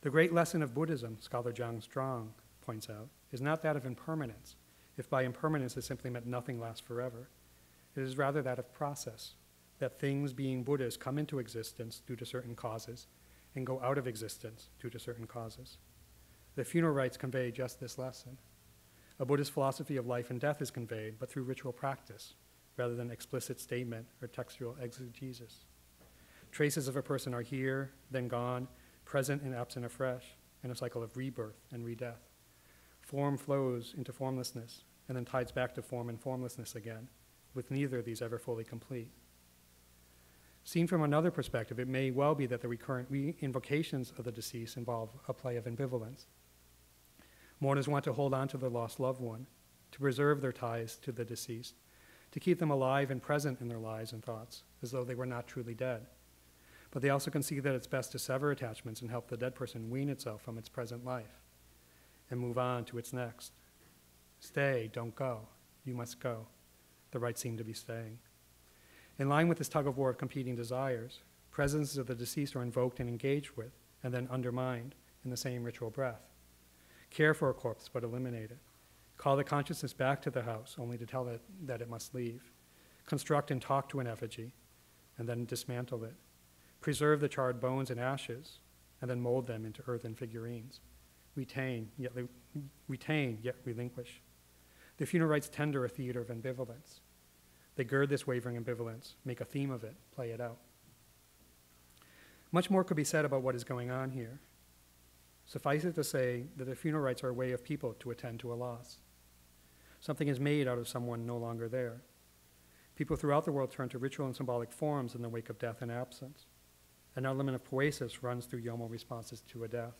The great lesson of Buddhism, scholar Zhang Strong points out, is not that of impermanence, if by impermanence is simply meant nothing lasts forever. It is rather that of process, that things being Buddhas come into existence due to certain causes and go out of existence due to certain causes. The funeral rites convey just this lesson. A Buddhist philosophy of life and death is conveyed, but through ritual practice, rather than explicit statement or textual exegesis. Traces of a person are here, then gone, present and absent afresh, in a cycle of rebirth and redeath. Form flows into formlessness, and then tides back to form and formlessness again, with neither of these ever fully complete. Seen from another perspective, it may well be that the recurrent invocations of the deceased involve a play of ambivalence. Mourners want to hold on to their lost loved one, to preserve their ties to the deceased, to keep them alive and present in their lives and thoughts, as though they were not truly dead. But they also can see that it's best to sever attachments and help the dead person wean itself from its present life and move on to its next. Stay, don't go. You must go. The rites seem to be staying. In line with this tug-of-war of competing desires, presences of the deceased are invoked and engaged with, and then undermined in the same ritual breath. Care for a corpse, but eliminate it. Call the consciousness back to the house, only to tell it that it must leave. Construct and talk to an effigy, and then dismantle it. Preserve the charred bones and ashes, and then mold them into earthen figurines. Retain, yet relinquish. The funeral rites tender a theater of ambivalence. They gird this wavering ambivalence, make a theme of it, play it out. Much more could be said about what is going on here. Suffice it to say that the funeral rites are a way of people to attend to a loss. Something is made out of someone no longer there. People throughout the world turn to ritual and symbolic forms in the wake of death and absence. An element of poesis runs through Yolmo responses to a death.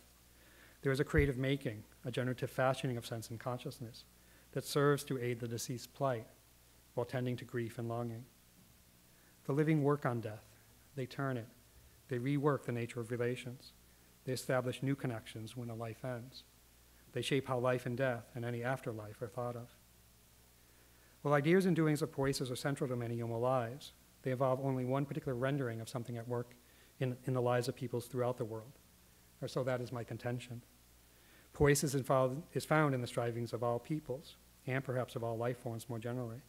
There is a creative making, a generative fashioning of sense and consciousness that serves to aid the deceased's plight while tending to grief and longing. The living work on death. They turn it. They rework the nature of relations. They establish new connections when a life ends. They shape how life and death and any afterlife are thought of. While ideas and doings of Poiesis are central to many Yolmo lives, they involve only one particular rendering of something at work in the lives of peoples throughout the world, or so that is my contention. Poesis is found in the strivings of all peoples, and perhaps of all life forms more generally.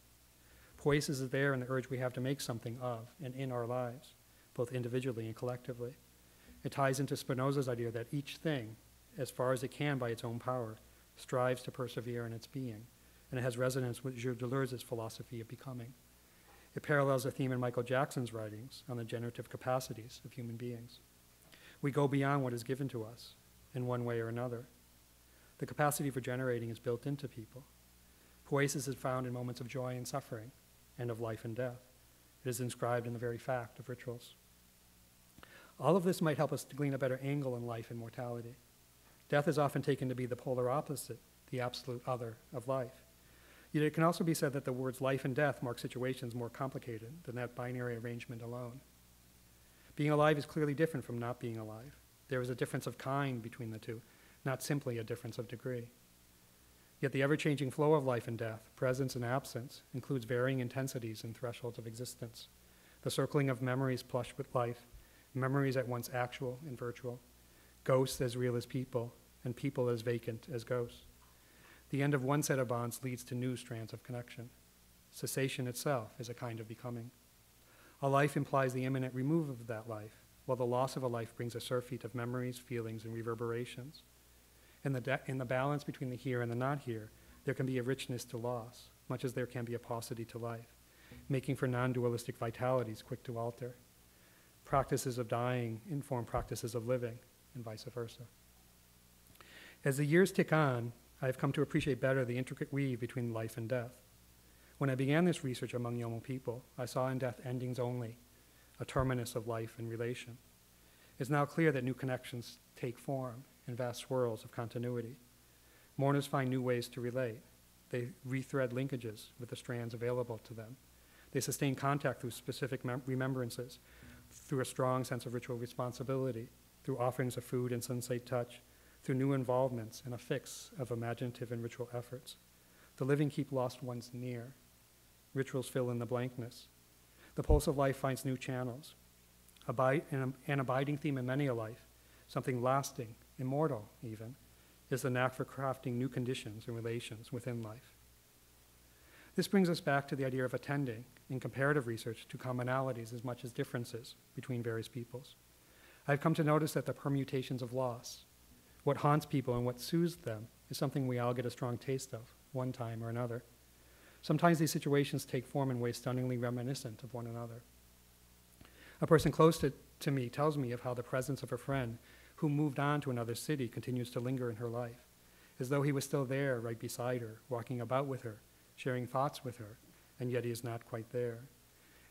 Poesis is there in the urge we have to make something of and in our lives, both individually and collectively. It ties into Spinoza's idea that each thing, as far as it can by its own power, strives to persevere in its being, and it has resonance with Gilles Deleuze's philosophy of becoming. It parallels a theme in Michael Jackson's writings on the generative capacities of human beings. We go beyond what is given to us, in one way or another. The capacity for generating is built into people. Poesis is found in moments of joy and suffering, and of life and death. It is inscribed in the very fact of rituals. All of this might help us to glean a better angle on life and mortality. Death is often taken to be the polar opposite, the absolute other of life. Yet it can also be said that the words life and death mark situations more complicated than that binary arrangement alone. Being alive is clearly different from not being alive. There is a difference of kind between the two, not simply a difference of degree. Yet the ever-changing flow of life and death, presence and absence, includes varying intensities and thresholds of existence. The circling of memories plush with life, memories at once actual and virtual, ghosts as real as people, and people as vacant as ghosts. The end of one set of bonds leads to new strands of connection. Cessation itself is a kind of becoming. A life implies the imminent removal of that life, while the loss of a life brings a surfeit of memories, feelings, and reverberations. In the balance between the here and the not here, there can be a richness to loss, much as there can be a paucity to life, making for non-dualistic vitalities quick to alter. Practices of dying inform practices of living, and vice versa. As the years tick on, I have come to appreciate better the intricate weave between life and death. When I began this research among Yolmo people, I saw in death endings only, a terminus of life and relation. It's now clear that new connections take form in vast swirls of continuity. Mourners find new ways to relate. They rethread linkages with the strands available to them. They sustain contact through specific remembrances, through a strong sense of ritual responsibility, through offerings of food and sensate touch, through new involvements and a fix of imaginative and ritual efforts. The living keep lost ones near. Rituals fill in the blankness. The pulse of life finds new channels. An abiding theme in many a life, something lasting, immortal even, is the knack for crafting new conditions and relations within life. This brings us back to the idea of attending, in comparative research, to commonalities as much as differences between various peoples. I've come to notice that the permutations of loss, what haunts people and what soothes them, is something we all get a strong taste of, one time or another. Sometimes these situations take form in ways stunningly reminiscent of one another. A person close to me tells me of how the presence of a friend who moved on to another city continues to linger in her life, as though he was still there right beside her, walking about with her, sharing thoughts with her, and yet he is not quite there.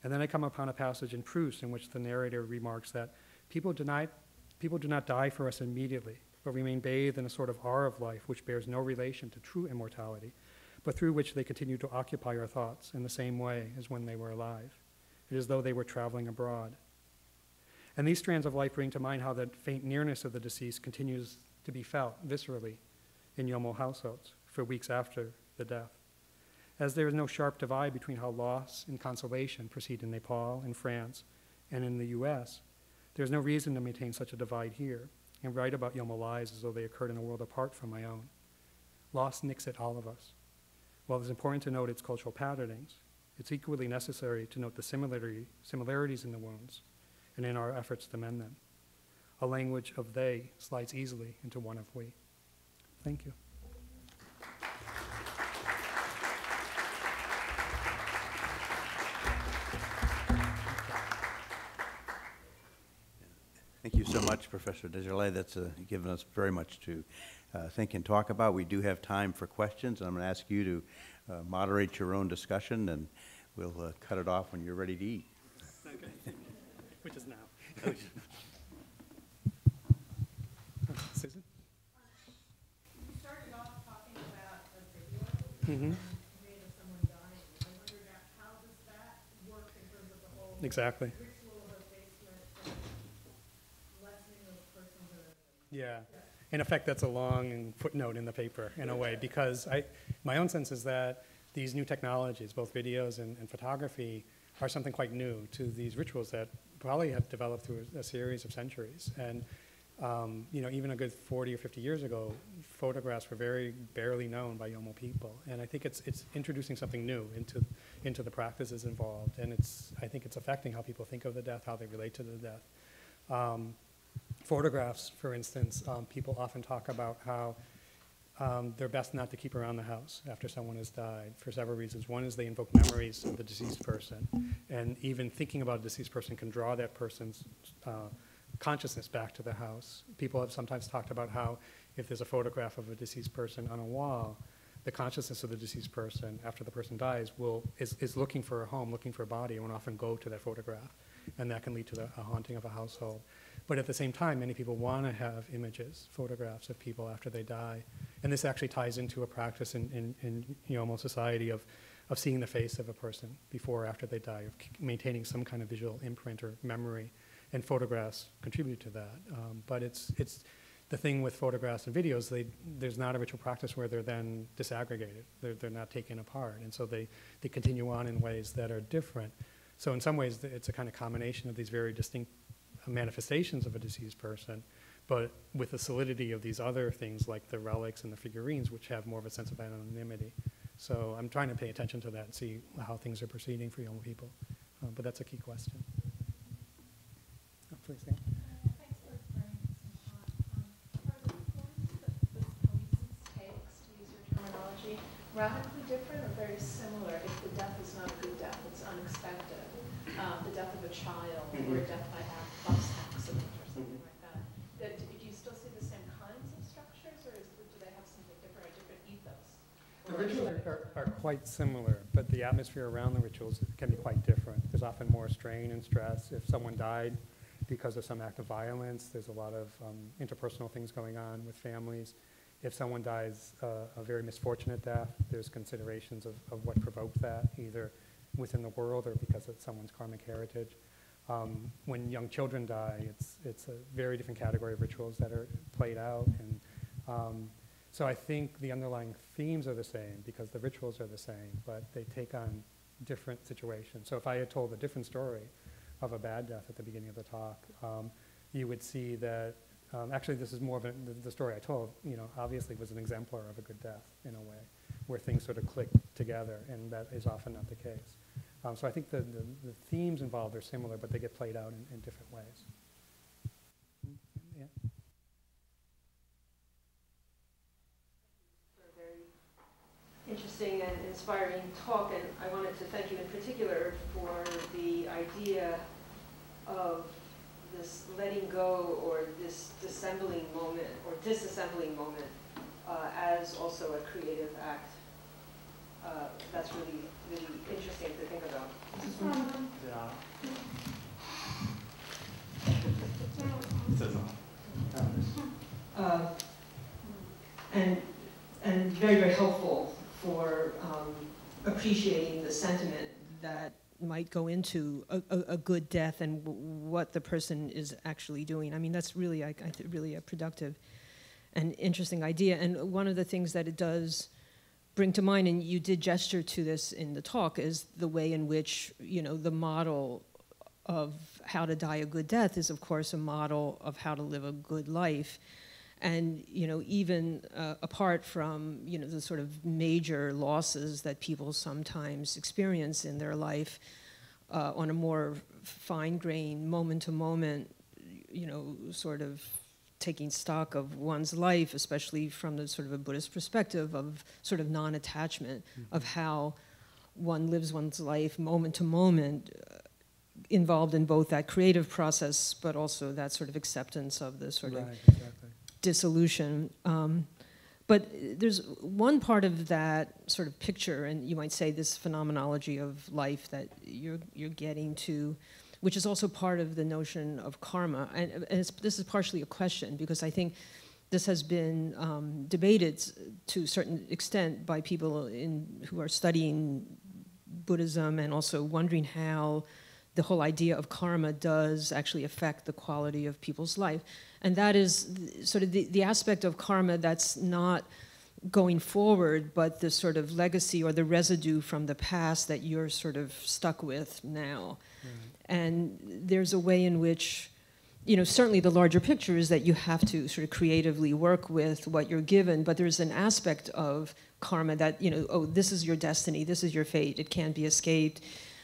And then I come upon a passage in Proust in which the narrator remarks that people do not die for us immediately, but remain bathed in a sort of awe of life which bears no relation to true immortality, but through which they continue to occupy our thoughts in the same way as when they were alive. It is as though they were traveling abroad. And these strands of life bring to mind how the faint nearness of the deceased continues to be felt viscerally in Yolmo households for weeks after the death. As there is no sharp divide between how loss and consolation proceed in Nepal, in France, and in the US, there is no reason to maintain such a divide here and write about Yolmo lives as though they occurred in a world apart from my own. Loss nicks at all of us. While it's important to note its cultural patternings, it's equally necessary to note the similarities in the wounds and in our efforts to mend them. A language of they slides easily into one of we. Thank you. Thank you so much, Professor Desjarlais. That's given us very much to think and talk about. We do have time for questions, and I'm going to ask you to moderate your own discussion, and we'll cut it off when you're ready to eat. Okay. Which is now. Susan? You started off talking about a video Mm-hmm. made of someone dying. I wondered how does that work in terms of the whole Exactly. ritual of effacement and lessening of personhood? Yeah. In effect, that's a long footnote in the paper, in a way, because my own sense is that these new technologies, both videos and photography, are something quite new to these rituals that probably have developed through a series of centuries. And even a good 40 or 50 years ago, photographs were very barely known by Yolmo people. And I think it's introducing something new into the practices involved. And I think it's affecting how people think of the death, how they relate to the death. Photographs, for instance, people often talk about how they're best not to keep around the house after someone has died for several reasons. One is they invoke memories of the deceased person, and even thinking about a deceased person can draw that person's consciousness back to the house. People have sometimes talked about how if there's a photograph of a deceased person on a wall, the consciousness of the deceased person after the person dies is looking for a home, looking for a body, and will often go to that photograph. And that can lead to a haunting of a household. But at the same time, many people want to have images, photographs of people after they die. And this actually ties into a practice in Yolmo society of seeing the face of a person before or after they die, of maintaining some kind of visual imprint or memory. And photographs contribute to that. But it's the thing with photographs and videos, there's not a ritual practice where they're then disaggregated. They're not taken apart. And so they continue on in ways that are different. So in some ways, it's a kind of combination of these very distinct manifestations of a deceased person, but with the solidity of these other things like the relics and the figurines, which have more of a sense of anonymity. So I'm trying to pay attention to that and see how things are proceeding for young people. But that's a key question. Oh, please, yeah. Thanks for explaining this in thought. Are the forms that this Poiesis takes, to use your terminology, radically different or very similar if the death is not a good death, it's unexpected? The death of a child or a death by bus accident or something like that. Do you still see the same kinds of structures, or do they have something different, a different ethos? The rituals are quite similar, but the atmosphere around the rituals can be quite different. There's often more strain and stress. If someone died because of some act of violence, there's a lot of interpersonal things going on with families. If someone dies a very misfortunate death, there's considerations of what provoked that, either within the world or because of someone's karmic heritage. When young children die, it's a very different category of rituals that are played out. And so I think the underlying themes are the same because the rituals are the same, but they take on different situations. So if I had told a different story of a bad death at the beginning of the talk, you would see that actually this is more of the story I told, obviously was an exemplar of a good death in a way, where things sort of click together, and that is often not the case. So I think the themes involved are similar, but they get played out in different ways. Yeah. For a very interesting and inspiring talk, and I wanted to thank you in particular for the idea of this letting go or this disassembling moment as also a creative act. That's really, really interesting to think about. And very, very helpful for appreciating the sentiment that might go into a good death and what the person is actually doing. I mean, that's really, I think, really a productive and interesting idea. And one of the things that it does bring to mind, and you did gesture to this in the talk, is the way in which, the model of how to die a good death is, of course, a model of how to live a good life. And, even apart from, the sort of major losses that people sometimes experience in their life, on a more fine-grained, moment-to-moment, sort of taking stock of one's life, especially from the sort of a Buddhist perspective of sort of non-attachment, of how one lives one's life moment to moment, involved in both that creative process, but also that sort of acceptance of the sort of dissolution. But there's one part of that sort of picture, and you might say this phenomenology of life that you're getting to, which is also part of the notion of karma. And this is partially a question, because I think this has been debated to a certain extent by people who are studying Buddhism and also wondering how the whole idea of karma does actually affect the quality of people's life. And that is sort of the aspect of karma that's not going forward, but the sort of legacy or the residue from the past that you're sort of stuck with now. And there's a way in which, certainly the larger picture is that you have to sort of creatively work with what you're given, but there's an aspect of karma that, this is your destiny, this is your fate, it can't be escaped.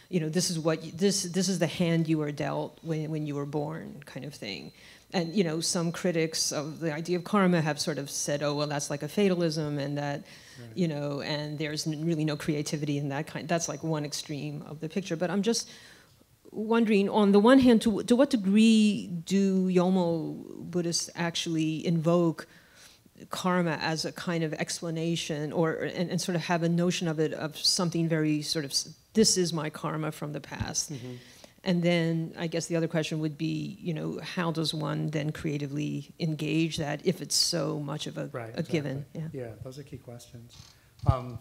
This is this is the hand you were dealt when you were born, kind of thing. And some critics of the idea of karma have sort of said, oh, well, that's like a fatalism, and that, and there's really no creativity in that kind. That's like one extreme of the picture. But I'm just wondering, on the one hand, to what degree do Yolmo Buddhists actually invoke karma as a kind of explanation, and sort of have a notion of it of something very sort of, this is my karma from the past. Mm-hmm. And then I guess the other question would be, how does one then creatively engage that if it's so much of a given? Yeah, those are key questions.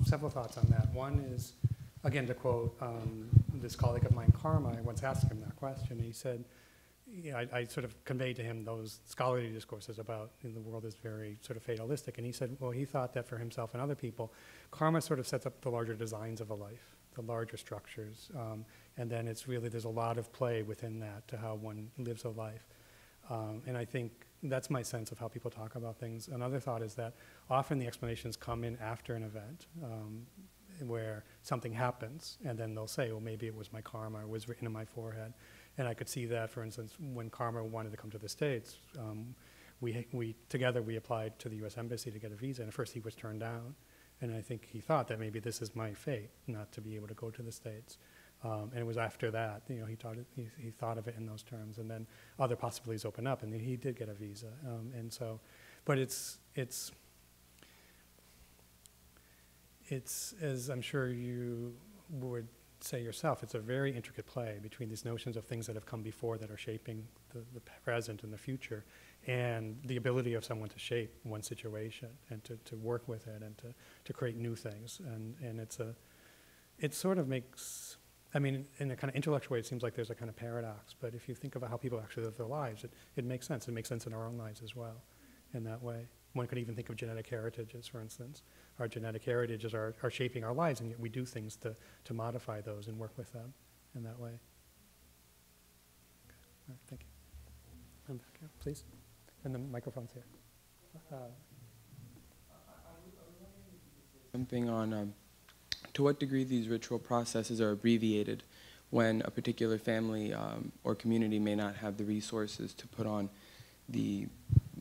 Several thoughts on that. One is, again, to quote this colleague of mine, Karma, I once asked him that question. He said, I sort of conveyed to him those scholarly discourses about the world is very sort of fatalistic. And he said, well, he thought that for himself and other people, karma sort of sets up the larger designs of a life, the larger structures. And then it's really, there's a lot of play within that to how one lives a life. And I think that's my sense of how people talk about things. Another thought is that often the explanations come in after an event where something happens, and then they'll say, well, maybe it was my karma, or it was written in my forehead. And I could see that, for instance, when Karma wanted to come to the States, we together applied to the U.S. Embassy to get a visa, and at first he was turned down. And I think he thought that maybe this is my fate, not to be able to go to the States. And it was after that, he thought of it in those terms, and then other possibilities opened up, and then he did get a visa. And so, but it's as I'm sure you would say yourself, it's a very intricate play between these notions of things that have come before that are shaping the present and the future, and the ability of someone to shape one situation and to work with it and to create new things. And it sort of makes, I mean, in a kind of intellectual way, it seems like there's a kind of paradox, but if you think about how people actually live their lives, it makes sense. It makes sense in our own lives as well in that way. One could even think of genetic heritages, for instance. Our genetic heritages are shaping our lives, and yet we do things to modify those and work with them in that way. Okay. All right, thank you. I'm back here, please. And the microphone's here. Something on to what degree these ritual processes are abbreviated when a particular family or community may not have the resources to put on the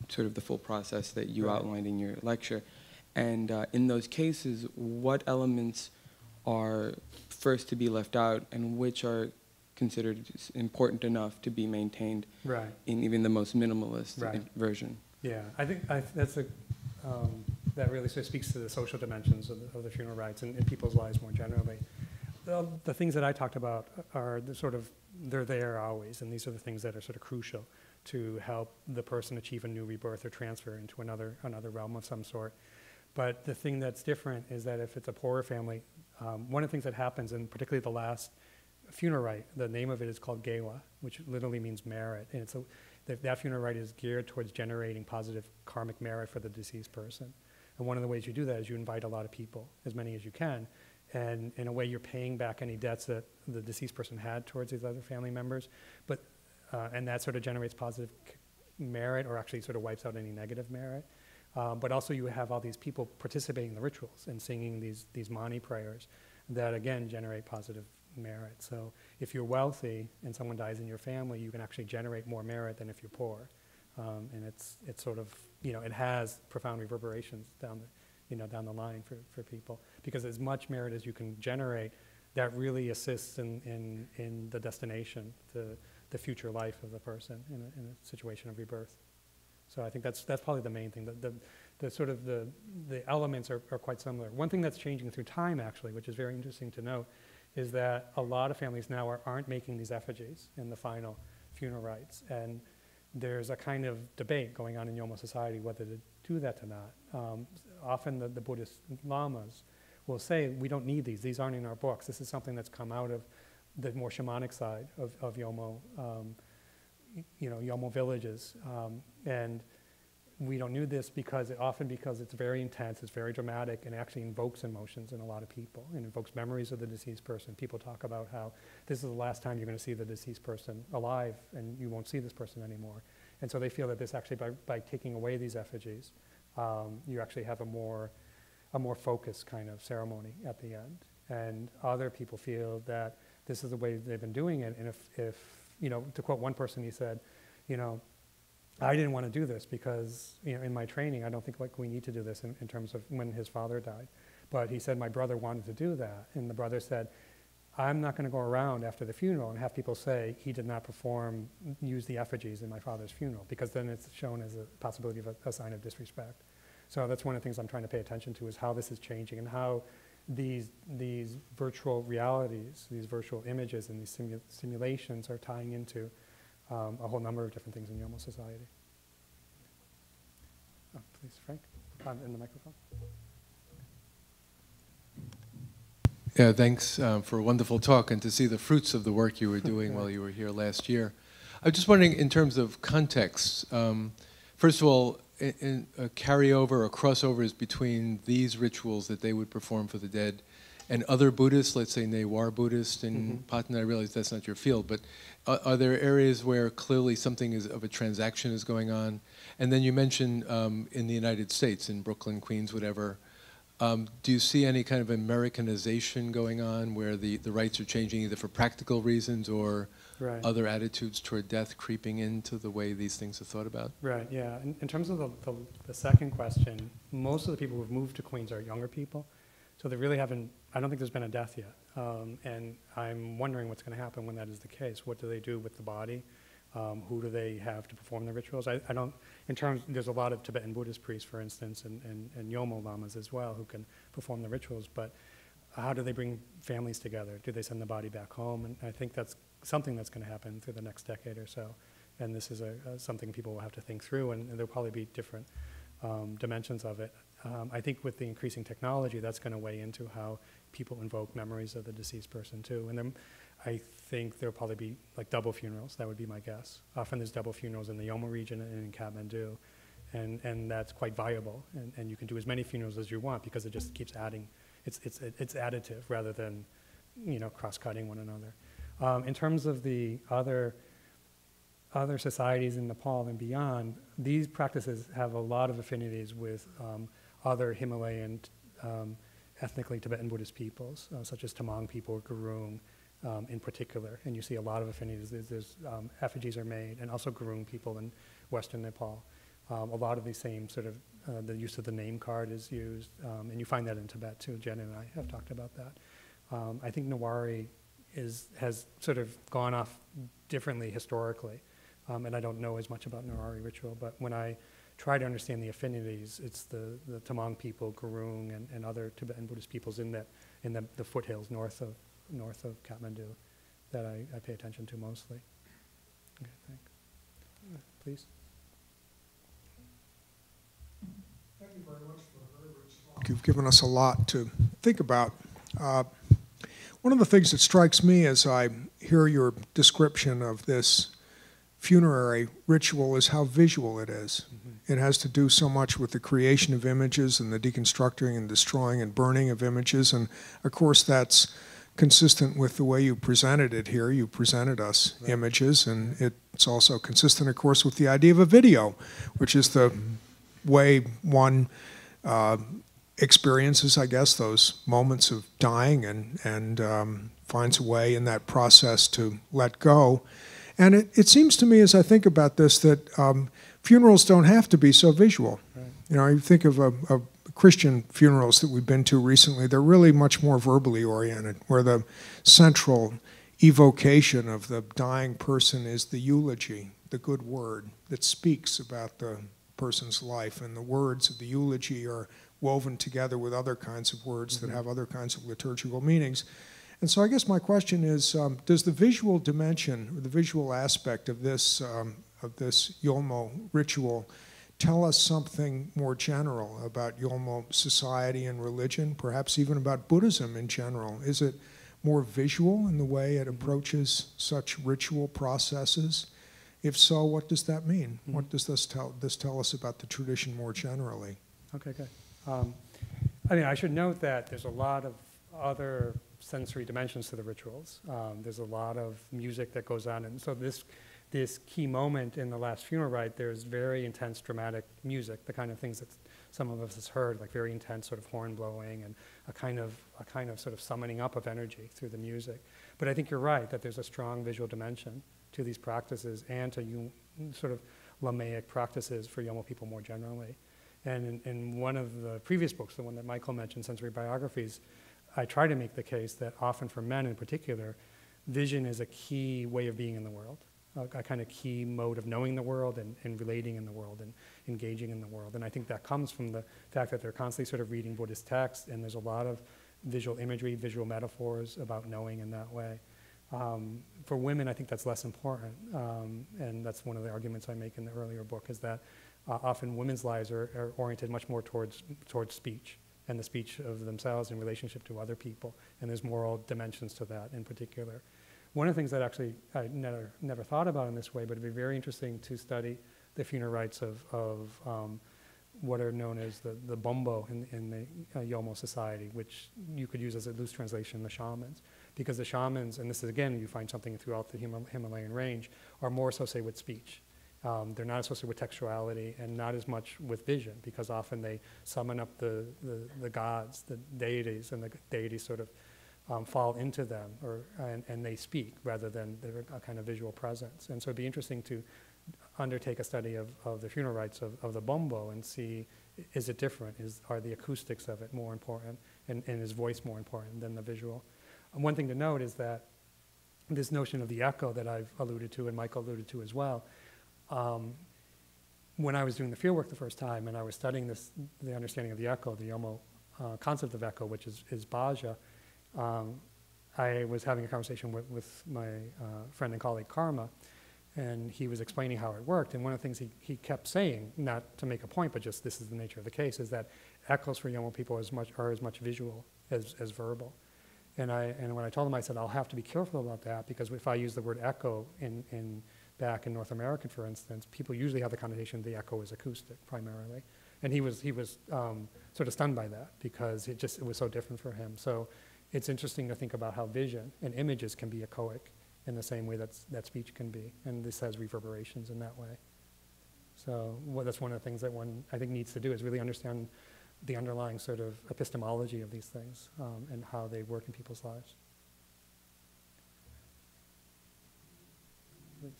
sort of the full process that you outlined in your lecture. And in those cases, what elements are first to be left out and which are considered important enough to be maintained in even the most minimalist version? Yeah, I think that's that really sort of speaks to the social dimensions of the funeral rites and in people's lives more generally. The things that I talked about are they're there always, and these are the things that are sort of crucial to help the person achieve a new rebirth or transfer into another realm of some sort. But the thing that's different is that if it's a poorer family, one of the things that happens, and particularly the last funeral rite, the name of it is called Gewa, which literally means merit. And that funeral rite is geared towards generating positive karmic merit for the deceased person. And one of the ways you do that is you invite a lot of people, as many as you can, and in a way you're paying back any debts that the deceased person had towards these other family members. But and that sort of generates positive merit, or actually sort of wipes out any negative merit. But also you have all these people participating in the rituals and singing these Mani prayers that again generate positive merit. So if you're wealthy and someone dies in your family, you can actually generate more merit than if you're poor. And it's sort of, it has profound reverberations down the line for people, because as much merit as you can generate, that really assists in the destination, the future life of the person in a situation of rebirth. So I think that's probably the main thing. The sort of the elements are quite similar. One thing that's changing through time, actually, which is very interesting to note, is that a lot of families now aren't making these effigies in the final funeral rites. And there's a kind of debate going on in Yolmo society whether to do that or not. Often the Buddhist lamas will say, we don't need these. These aren't in our books. This is something that's come out of the more shamanic side of Yolmo, Yolmo villages. And we don't need this because it's very intense, it's very dramatic, and actually invokes emotions in a lot of people, and invokes memories of the deceased person. People talk about how this is the last time you're going to see the deceased person alive, and you won't see this person anymore. And so they feel that this actually, by taking away these effigies, you actually have a more focused kind of ceremony at the end. And other people feel that this is the way they've been doing it, and if to quote one person, he said, I didn't want to do this because, in my training, I don't think we need to do this in terms of when his father died. But he said, my brother wanted to do that. And the brother said, I'm not going to go around after the funeral and have people say he did not use the effigies in my father's funeral, because then it's shown as a possibility of a sign of disrespect. So that's one of the things I'm trying to pay attention to, is how this is changing and how these virtual realities, these virtual images and these simulations are tying into a whole number of different things in Yolmo society. Oh, please, Frank, in the microphone. Yeah, thanks for a wonderful talk and to see the fruits of the work you were doing while you were here last year. I'm just wondering, in terms of context, first of all, in a carryover or crossovers between these rituals that they would perform for the dead and other Buddhists, let's say Newar Buddhist in Patna. I realize that's not your field, but are there areas where clearly something of a transaction is going on? And then you mentioned in the United States, in Brooklyn, Queens, whatever, do you see any kind of Americanization going on where the rites are changing either for practical reasons or other attitudes toward death creeping into the way these things are thought about? Right, yeah. In terms of the second question, most of the people who've moved to Queens are younger people. So they really haven't, I don't think there's been a death yet. And I'm wondering what's going to happen when that is the case. What do they do with the body? Who do they have to perform the rituals? I don't, there's a lot of Tibetan Buddhist priests, for instance, and Yolmo lamas as well, who can perform the rituals, but how do they bring families together? Do they send the body back home? And I think that's something that's going to happen through the next decade or so. And this is something people will have to think through, and there'll probably be different dimensions of it. I think with the increasing technology, that's going to weigh into how people invoke memories of the deceased person too. And then I think there'll probably be like double funerals. That would be my guess. Often there's double funerals in the Yolmo region and in Kathmandu, and that's quite viable. And you can do as many funerals as you want because it just keeps adding. It's additive rather than, you know, cross-cutting one another. In terms of the other societies in Nepal and beyond, these practices have a lot of affinities with other Himalayan ethnically Tibetan Buddhist peoples, such as Tamang people, Gurung in particular. And you see a lot of affinities. There's effigies are made, and also Gurung people in Western Nepal. A lot of the same sort of, the use of the name card is used, and you find that in Tibet too. Jen and I have talked about that. I think Newari has sort of gone off differently historically. And I don't know as much about Newari ritual, but when I try to understand the affinities, it's the Tamang people, Gurung, and other Tibetan Buddhist peoples in the foothills north of Kathmandu that I pay attention to mostly. Okay, thanks. Please. Thank you very much for a very rich talk. You've given us a lot to think about. One of the things that strikes me as I hear your description of this funerary ritual is how visual it is. Mm-hmm. It has to do so much with the creation of images and the deconstructing and destroying and burning of images. And of course, that's consistent with the way you presented it here. You presented us images, and it's also consistent, of course, with the idea of a video, which is the way one experiences, I guess, those moments of dying and finds a way in that process to let go. And it seems to me, as I think about this, that funerals don't have to be so visual. Right. You know, you think of Christian funerals that we've been to recently, they're really much more verbally oriented, where the central evocation of the dying person is the eulogy, the good word that speaks about the person's life. And the words of the eulogy are woven together with other kinds of words that have other kinds of liturgical meanings. And so I guess my question is, does the visual dimension, or the visual aspect of this Yolmo ritual tell us something more general about Yolmo society and religion, perhaps even about Buddhism in general? Is it more visual in the way it approaches such ritual processes? If so, what does that mean? Mm-hmm. What does this tell us about the tradition more generally? Okay, good. I mean, I should note that there's a lot of other sensory dimensions to the rituals. There's a lot of music that goes on, and so this key moment in the last funeral rite, there's very intense dramatic music, the kind of things that some of us has heard, like very intense sort of horn blowing and a kind of sort of summoning up of energy through the music. But I think you're right that there's a strong visual dimension to these practices and to sort of Lamaic practices for Yolmo people more generally. And in one of the previous books, the one that Michael mentioned, Sensory Biographies, I try to make the case that often for men in particular, vision is a key way of being in the world. a kind of key mode of knowing the world and relating in the world and engaging in the world. And I think that comes from the fact that they're constantly sort of reading Buddhist texts, and there's a lot of visual imagery, visual metaphors about knowing in that way. For women, I think that's less important, and that's one of the arguments I make in the earlier book, is that often women's lives are oriented much more towards speech, and the speech of themselves in relationship to other people, and there's moral dimensions to that in particular. One of the things that actually I never thought about in this way, but it'd be very interesting to study the funeral rites of what are known as the bombo in the Yolmo society, which you could use as a loose translation, the shamans. Because the shamans, and this is again, you find something throughout the Himalayan range, are more associated with speech. They're not associated with textuality and not as much with vision, because often they summon up the gods, the deities, and the deities sort of fall into them, and they speak rather than they're a kind of visual presence. And so it'd be interesting to undertake a study of the funeral rites of the bombo and see, is it different? Are the acoustics of it more important, and is voice more important than the visual? And one thing to note is that this notion of the echo that I've alluded to and Michael alluded to as well, when I was doing the fieldwork the first time and I was studying the understanding of the echo, the Yolmo concept of echo, which is Bhaja, I was having a conversation with my friend and colleague Karma, and he was explaining how it worked. And one of the things he kept saying, not to make a point, but just this is the nature of the case, is that echoes for Yolmo people are as much visual as verbal. And when I told him, I said, I'll have to be careful about that, because if I use the word echo back in North American, for instance, people usually have the connotation the echo is acoustic primarily. And he was sort of stunned by that, because it was so different for him. So it's interesting to think about how vision and images can be echoic in the same way that speech can be. And this has reverberations in that way. So that's one of the things that one, I think, needs to do, is really understand the underlying sort of epistemology of these things and how they work in people's lives. Please.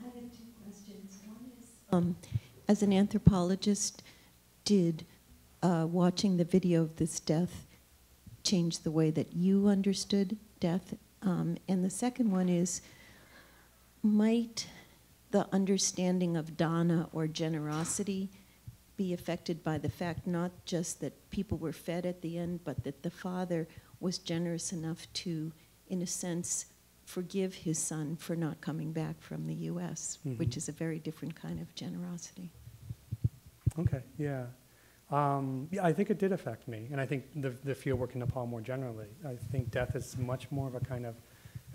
I have two questions. One is, as an anthropologist, did watching the video of this death change the way that you understood death? And the second one is, might the understanding of dana, or generosity, be affected by the fact not just that people were fed at the end, but that the father was generous enough to, in a sense, forgive his son for not coming back from the U.S., which is a very different kind of generosity? Okay, yeah. Yeah, I think it did affect me, and I think the fieldwork in Nepal more generally. I think death is much more of a kind of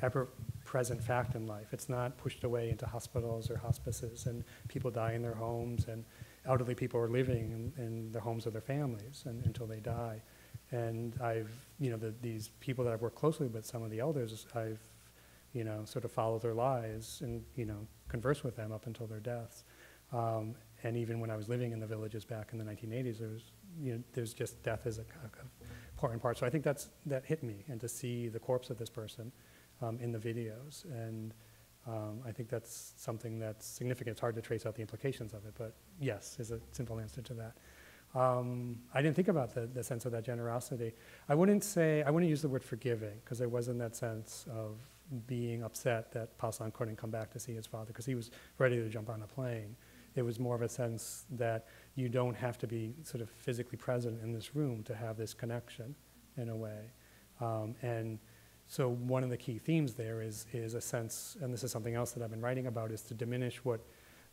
ever-present fact in life. It's not pushed away into hospitals or hospices, and people die in their homes, and elderly people are living in the homes of their families until they die. And these people that I've worked closely with, some of the elders, I've, sort of followed their lives and, conversed with them up until their deaths. And even when I was living in the villages back in the 1980s, there's just death as a important part. So I think that hit me, and to see the corpse of this person in the videos. And I think that's something that's significant. It's hard to trace out the implications of it, but yes, is a simple answer to that. I didn't think about the sense of that generosity. I wouldn't use the word forgiving, because there wasn't that sense of being upset that Pasan couldn't come back to see his father, because he was ready to jump on a plane. It was more of a sense that you don't have to be sort of physically present in this room to have this connection, in a way. And so one of the key themes there is a sense, and this is something else that I've been writing about, is to diminish what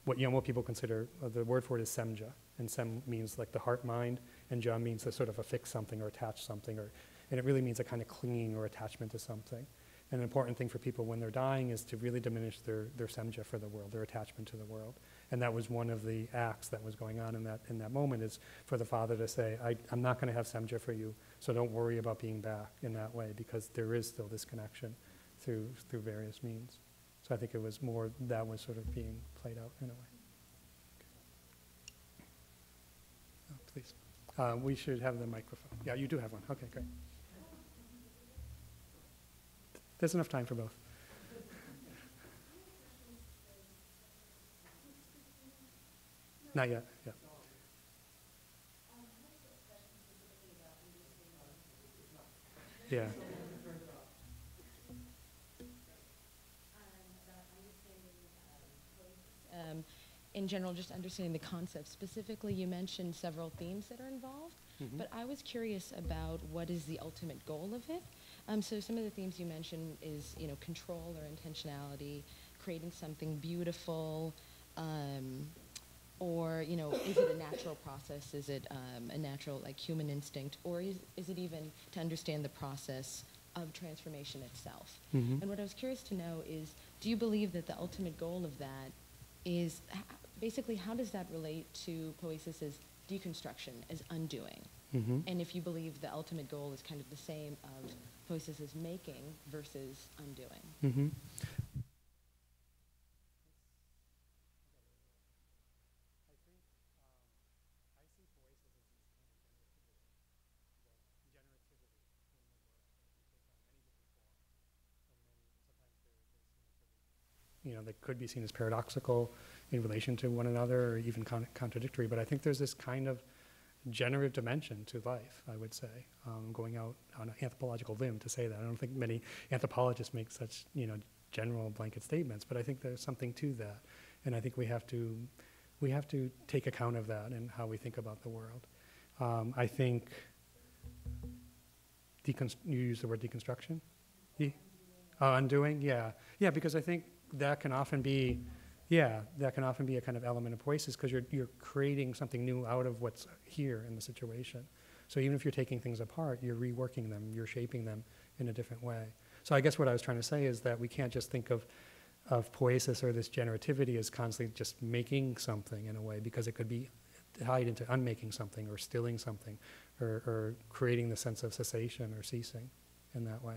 Yolmo people consider, the word for it is semja, and sem means like the heart mind, and ja means to sort of affix something or attach something, and it really means a kind of clinging or attachment to something. And an important thing for people when they're dying is to really diminish their semja for the world, their attachment to the world. And that was one of the acts that was going on in that moment, is for the father to say, I'm not going to have semja for you, so don't worry about being back in that way, because there is still this connection through various means. So I think it was more that was sort of being played out in a way. Oh, please. We should have the microphone. Yeah, you do have one. Okay, great. There's enough time for both. Not yet, yeah. Yeah. in general, just understanding the concept. Specifically, you mentioned several themes that are involved, but I was curious about what is the ultimate goal of it. So some of the themes you mentioned is, control or intentionality, creating something beautiful, or, is it a natural process? Is it a natural, like, human instinct? Or is it even to understand the process of transformation itself? And what I was curious to know is, do you believe that the ultimate goal of that is, basically, how does that relate to Poesis as deconstruction, as undoing? And if you believe the ultimate goal is kind of the same of Poesis as making versus undoing. They could be seen as paradoxical in relation to one another, or even contradictory. But I think there's this kind of generative dimension to life, I would say, going out on an anthropological limb to say that. I don't think many anthropologists make such, general blanket statements, but I think there's something to that. And I think we have to take account of that in how we think about the world. I think, you use the word deconstruction? Undoing, yeah. Yeah, because I think that can often be, a kind of element of Poesis, because you're creating something new out of what's here in the situation. So even if you're taking things apart, you're reworking them, you're shaping them in a different way. So I guess what I was trying to say is that we can't just think of Poesis or this generativity as constantly just making something in a way, because it could be tied into unmaking something or stilling something, or creating the sense of cessation or ceasing in that way.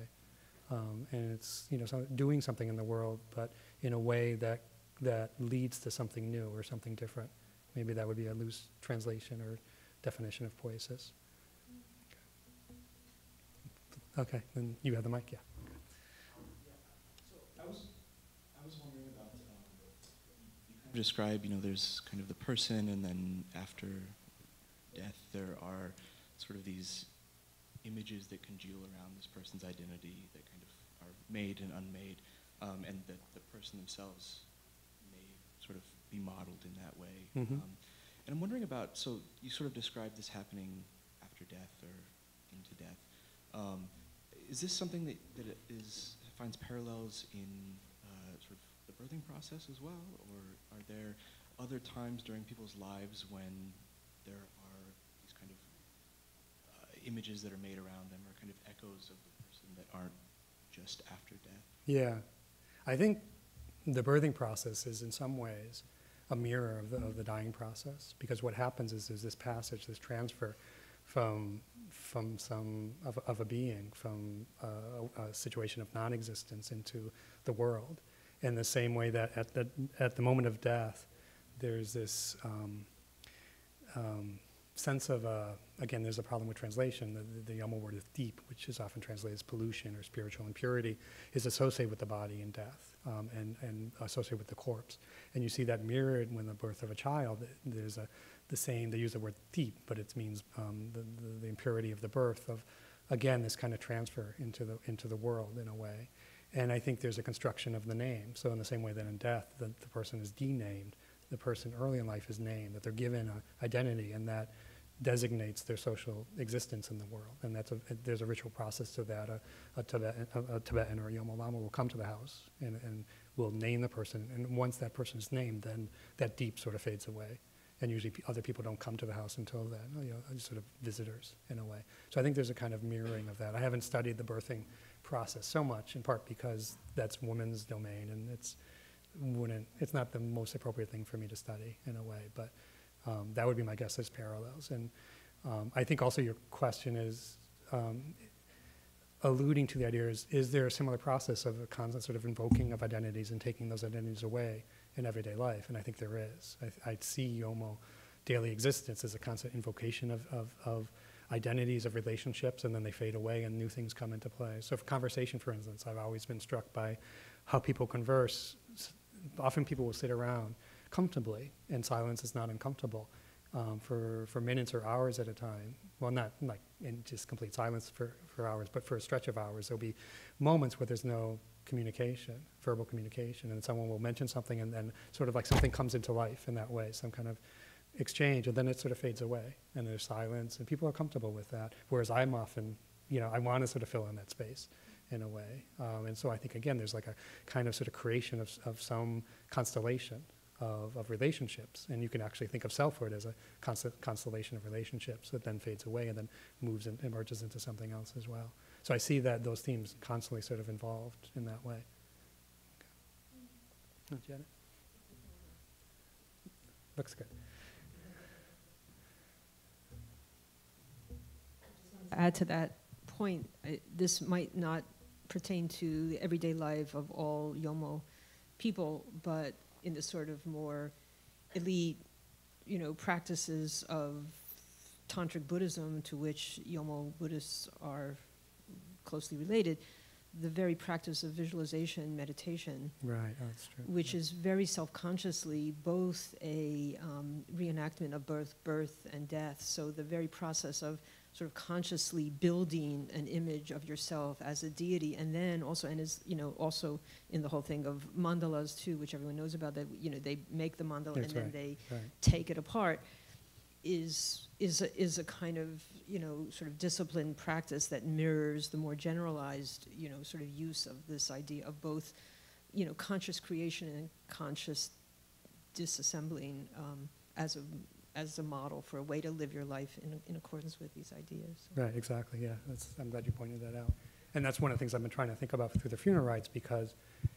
And it's doing something in the world, but in a way that leads to something new or something different. Maybe that would be a loose translation or definition of Poesis. Okay, then you have the mic, yeah. So I was wondering about, you kind of describe, there's kind of the person, and then after death there are sort of these images that congeal around this person's identity that kind of are made and unmade, and that the person themselves may sort of be modeled in that way. And I'm wondering about, so you sort of described this happening after death or into death. Is this something that finds parallels in sort of the birthing process as well, or are there other times during people's lives when there are these kind of images that are made around them, or kind of echoes of the person that aren't just after death? Yeah, I think the birthing process is in some ways a mirror of the dying process, because what happens is there's this passage, this transfer from a being, from a situation of non-existence into the world, in the same way that at the moment of death, there's this sense of, again, there's a problem with translation. The Yolmo word is deep, which is often translated as pollution or spiritual impurity, is associated with the body in death, and associated with the corpse. And you see that mirrored when the birth of a child. There's the same, they use the word deep, but it means the impurity of the birth of, again, this kind of transfer into the world in a way. And I think there's a construction of the name. So in the same way that in death, the person is denamed, the person early in life is named, that they're given an identity, and that designates their social existence in the world. And there's a ritual process to that. A Tibetan or a Yolmo Lama will come to the house and will name the person. And once that person is named, then that deep sort of fades away. And usually other people don't come to the house until then, just sort of visitors in a way. So I think there's a kind of mirroring of that. I haven't studied the birthing process so much, in part because that's women's domain, and it's not the most appropriate thing for me to study in a way, but that would be my guess as parallels. And I think also your question is alluding to the idea is there a similar process of a constant sort of invoking of identities and taking those identities away in everyday life? And I think there is. I see Yolmo daily existence as a constant invocation of identities, of relationships, and then they fade away and new things come into play. So for conversation, for instance, I've always been struck by how people converse. Often people will sit around comfortably, and silence is not uncomfortable for minutes or hours at a time. Well, not like in just complete silence for hours, but for a stretch of hours. There'll be moments where there's no communication, verbal communication, and someone will mention something and then sort of like something comes into life in that way, some kind of exchange, and then it sort of fades away, and there's silence, and people are comfortable with that, whereas I'm often, I want to sort of fill in that space in a way. And so I think, again, there's like a kind of sort of creation of some constellation of relationships, and you can actually think of selfhood as a constellation of relationships that then fades away and then moves and emerges into something else as well. So I see that those themes constantly sort of involved in that way. Okay. Oh, Janet? Looks good. Add to that point, this might not pertain to the everyday life of all Yolmo people, but in the sort of more elite, practices of tantric Buddhism, to which Yolmo Buddhists are closely related, the very practice of visualization, meditation, right? Oh, that's true. Which is very self-consciously both a reenactment of birth, and death. So the very process of sort of consciously building an image of yourself as a deity, and then also, and is also in the whole thing of mandalas too, which everyone knows about, that they make the mandala That's and then right, they right. take it apart, is a kind of sort of disciplined practice that mirrors the more generalized sort of use of this idea of both conscious creation and conscious disassembling as a model for a way to live your life in accordance with these ideas. Right, exactly, yeah. I'm glad you pointed that out. And that's one of the things I've been trying to think about through the funeral rites, because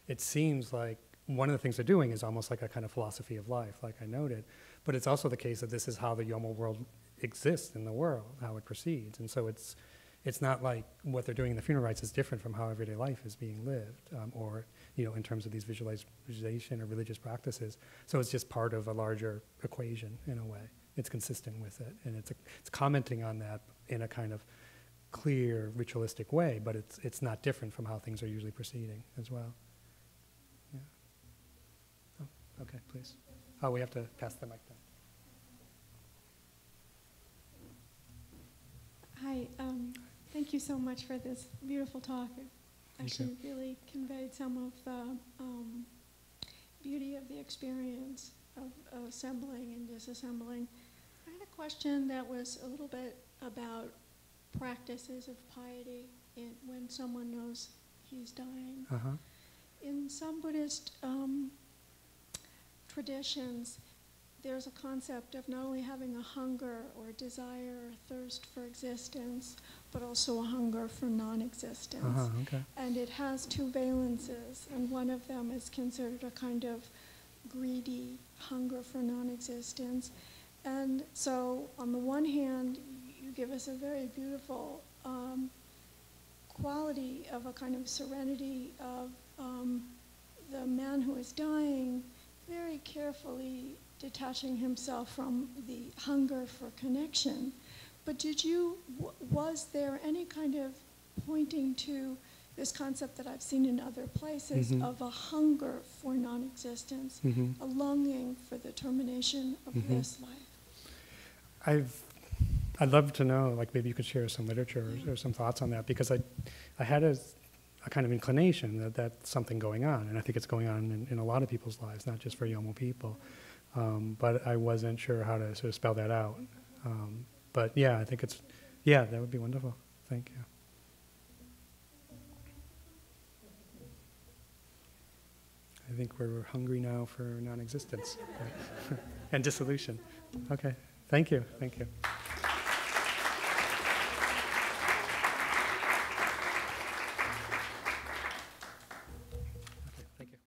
it seems like one of the things they're doing is almost like a kind of philosophy of life, like I noted. But it's also the case that this is how the Yolmo world exists in the world, how it proceeds. And so it's not like what they're doing in the funeral rites is different from how everyday life is being lived, or in terms of these visualization or religious practices. So it's just part of a larger equation in a way. It's consistent with it, and it's commenting on that in a kind of clear ritualistic way, but it's not different from how things are usually proceeding as well. Yeah. Oh, okay, please. Oh, we have to pass the mic down. Hi, thank you so much for this beautiful talk. It actually really conveyed some of the beauty of the experience of assembling and disassembling. I had a question that was a little bit about practices of piety when someone knows he's dying. Uh-huh. In some Buddhist traditions, there's a concept of not only having a hunger or desire or thirst for existence, but also a hunger for non-existence. Uh-huh, okay. And it has two valences, and one of them is considered a kind of greedy hunger for non-existence. And so on the one hand, you give us a very beautiful quality of a kind of serenity of the man who is dying, very carefully detaching himself from the hunger for connection. But was there any kind of pointing to this concept that I've seen in other places of a hunger for non-existence, a longing for the termination of this life? I'd love to know, like maybe you could share some literature or some thoughts on that, because I had a kind of inclination that that's something going on, and I think it's going on in a lot of people's lives, not just for Yolmo people. But I wasn't sure how to sort of spell that out. But yeah, I think that would be wonderful. Thank you. I think we're hungry now for non-existence and dissolution. Okay, thank you.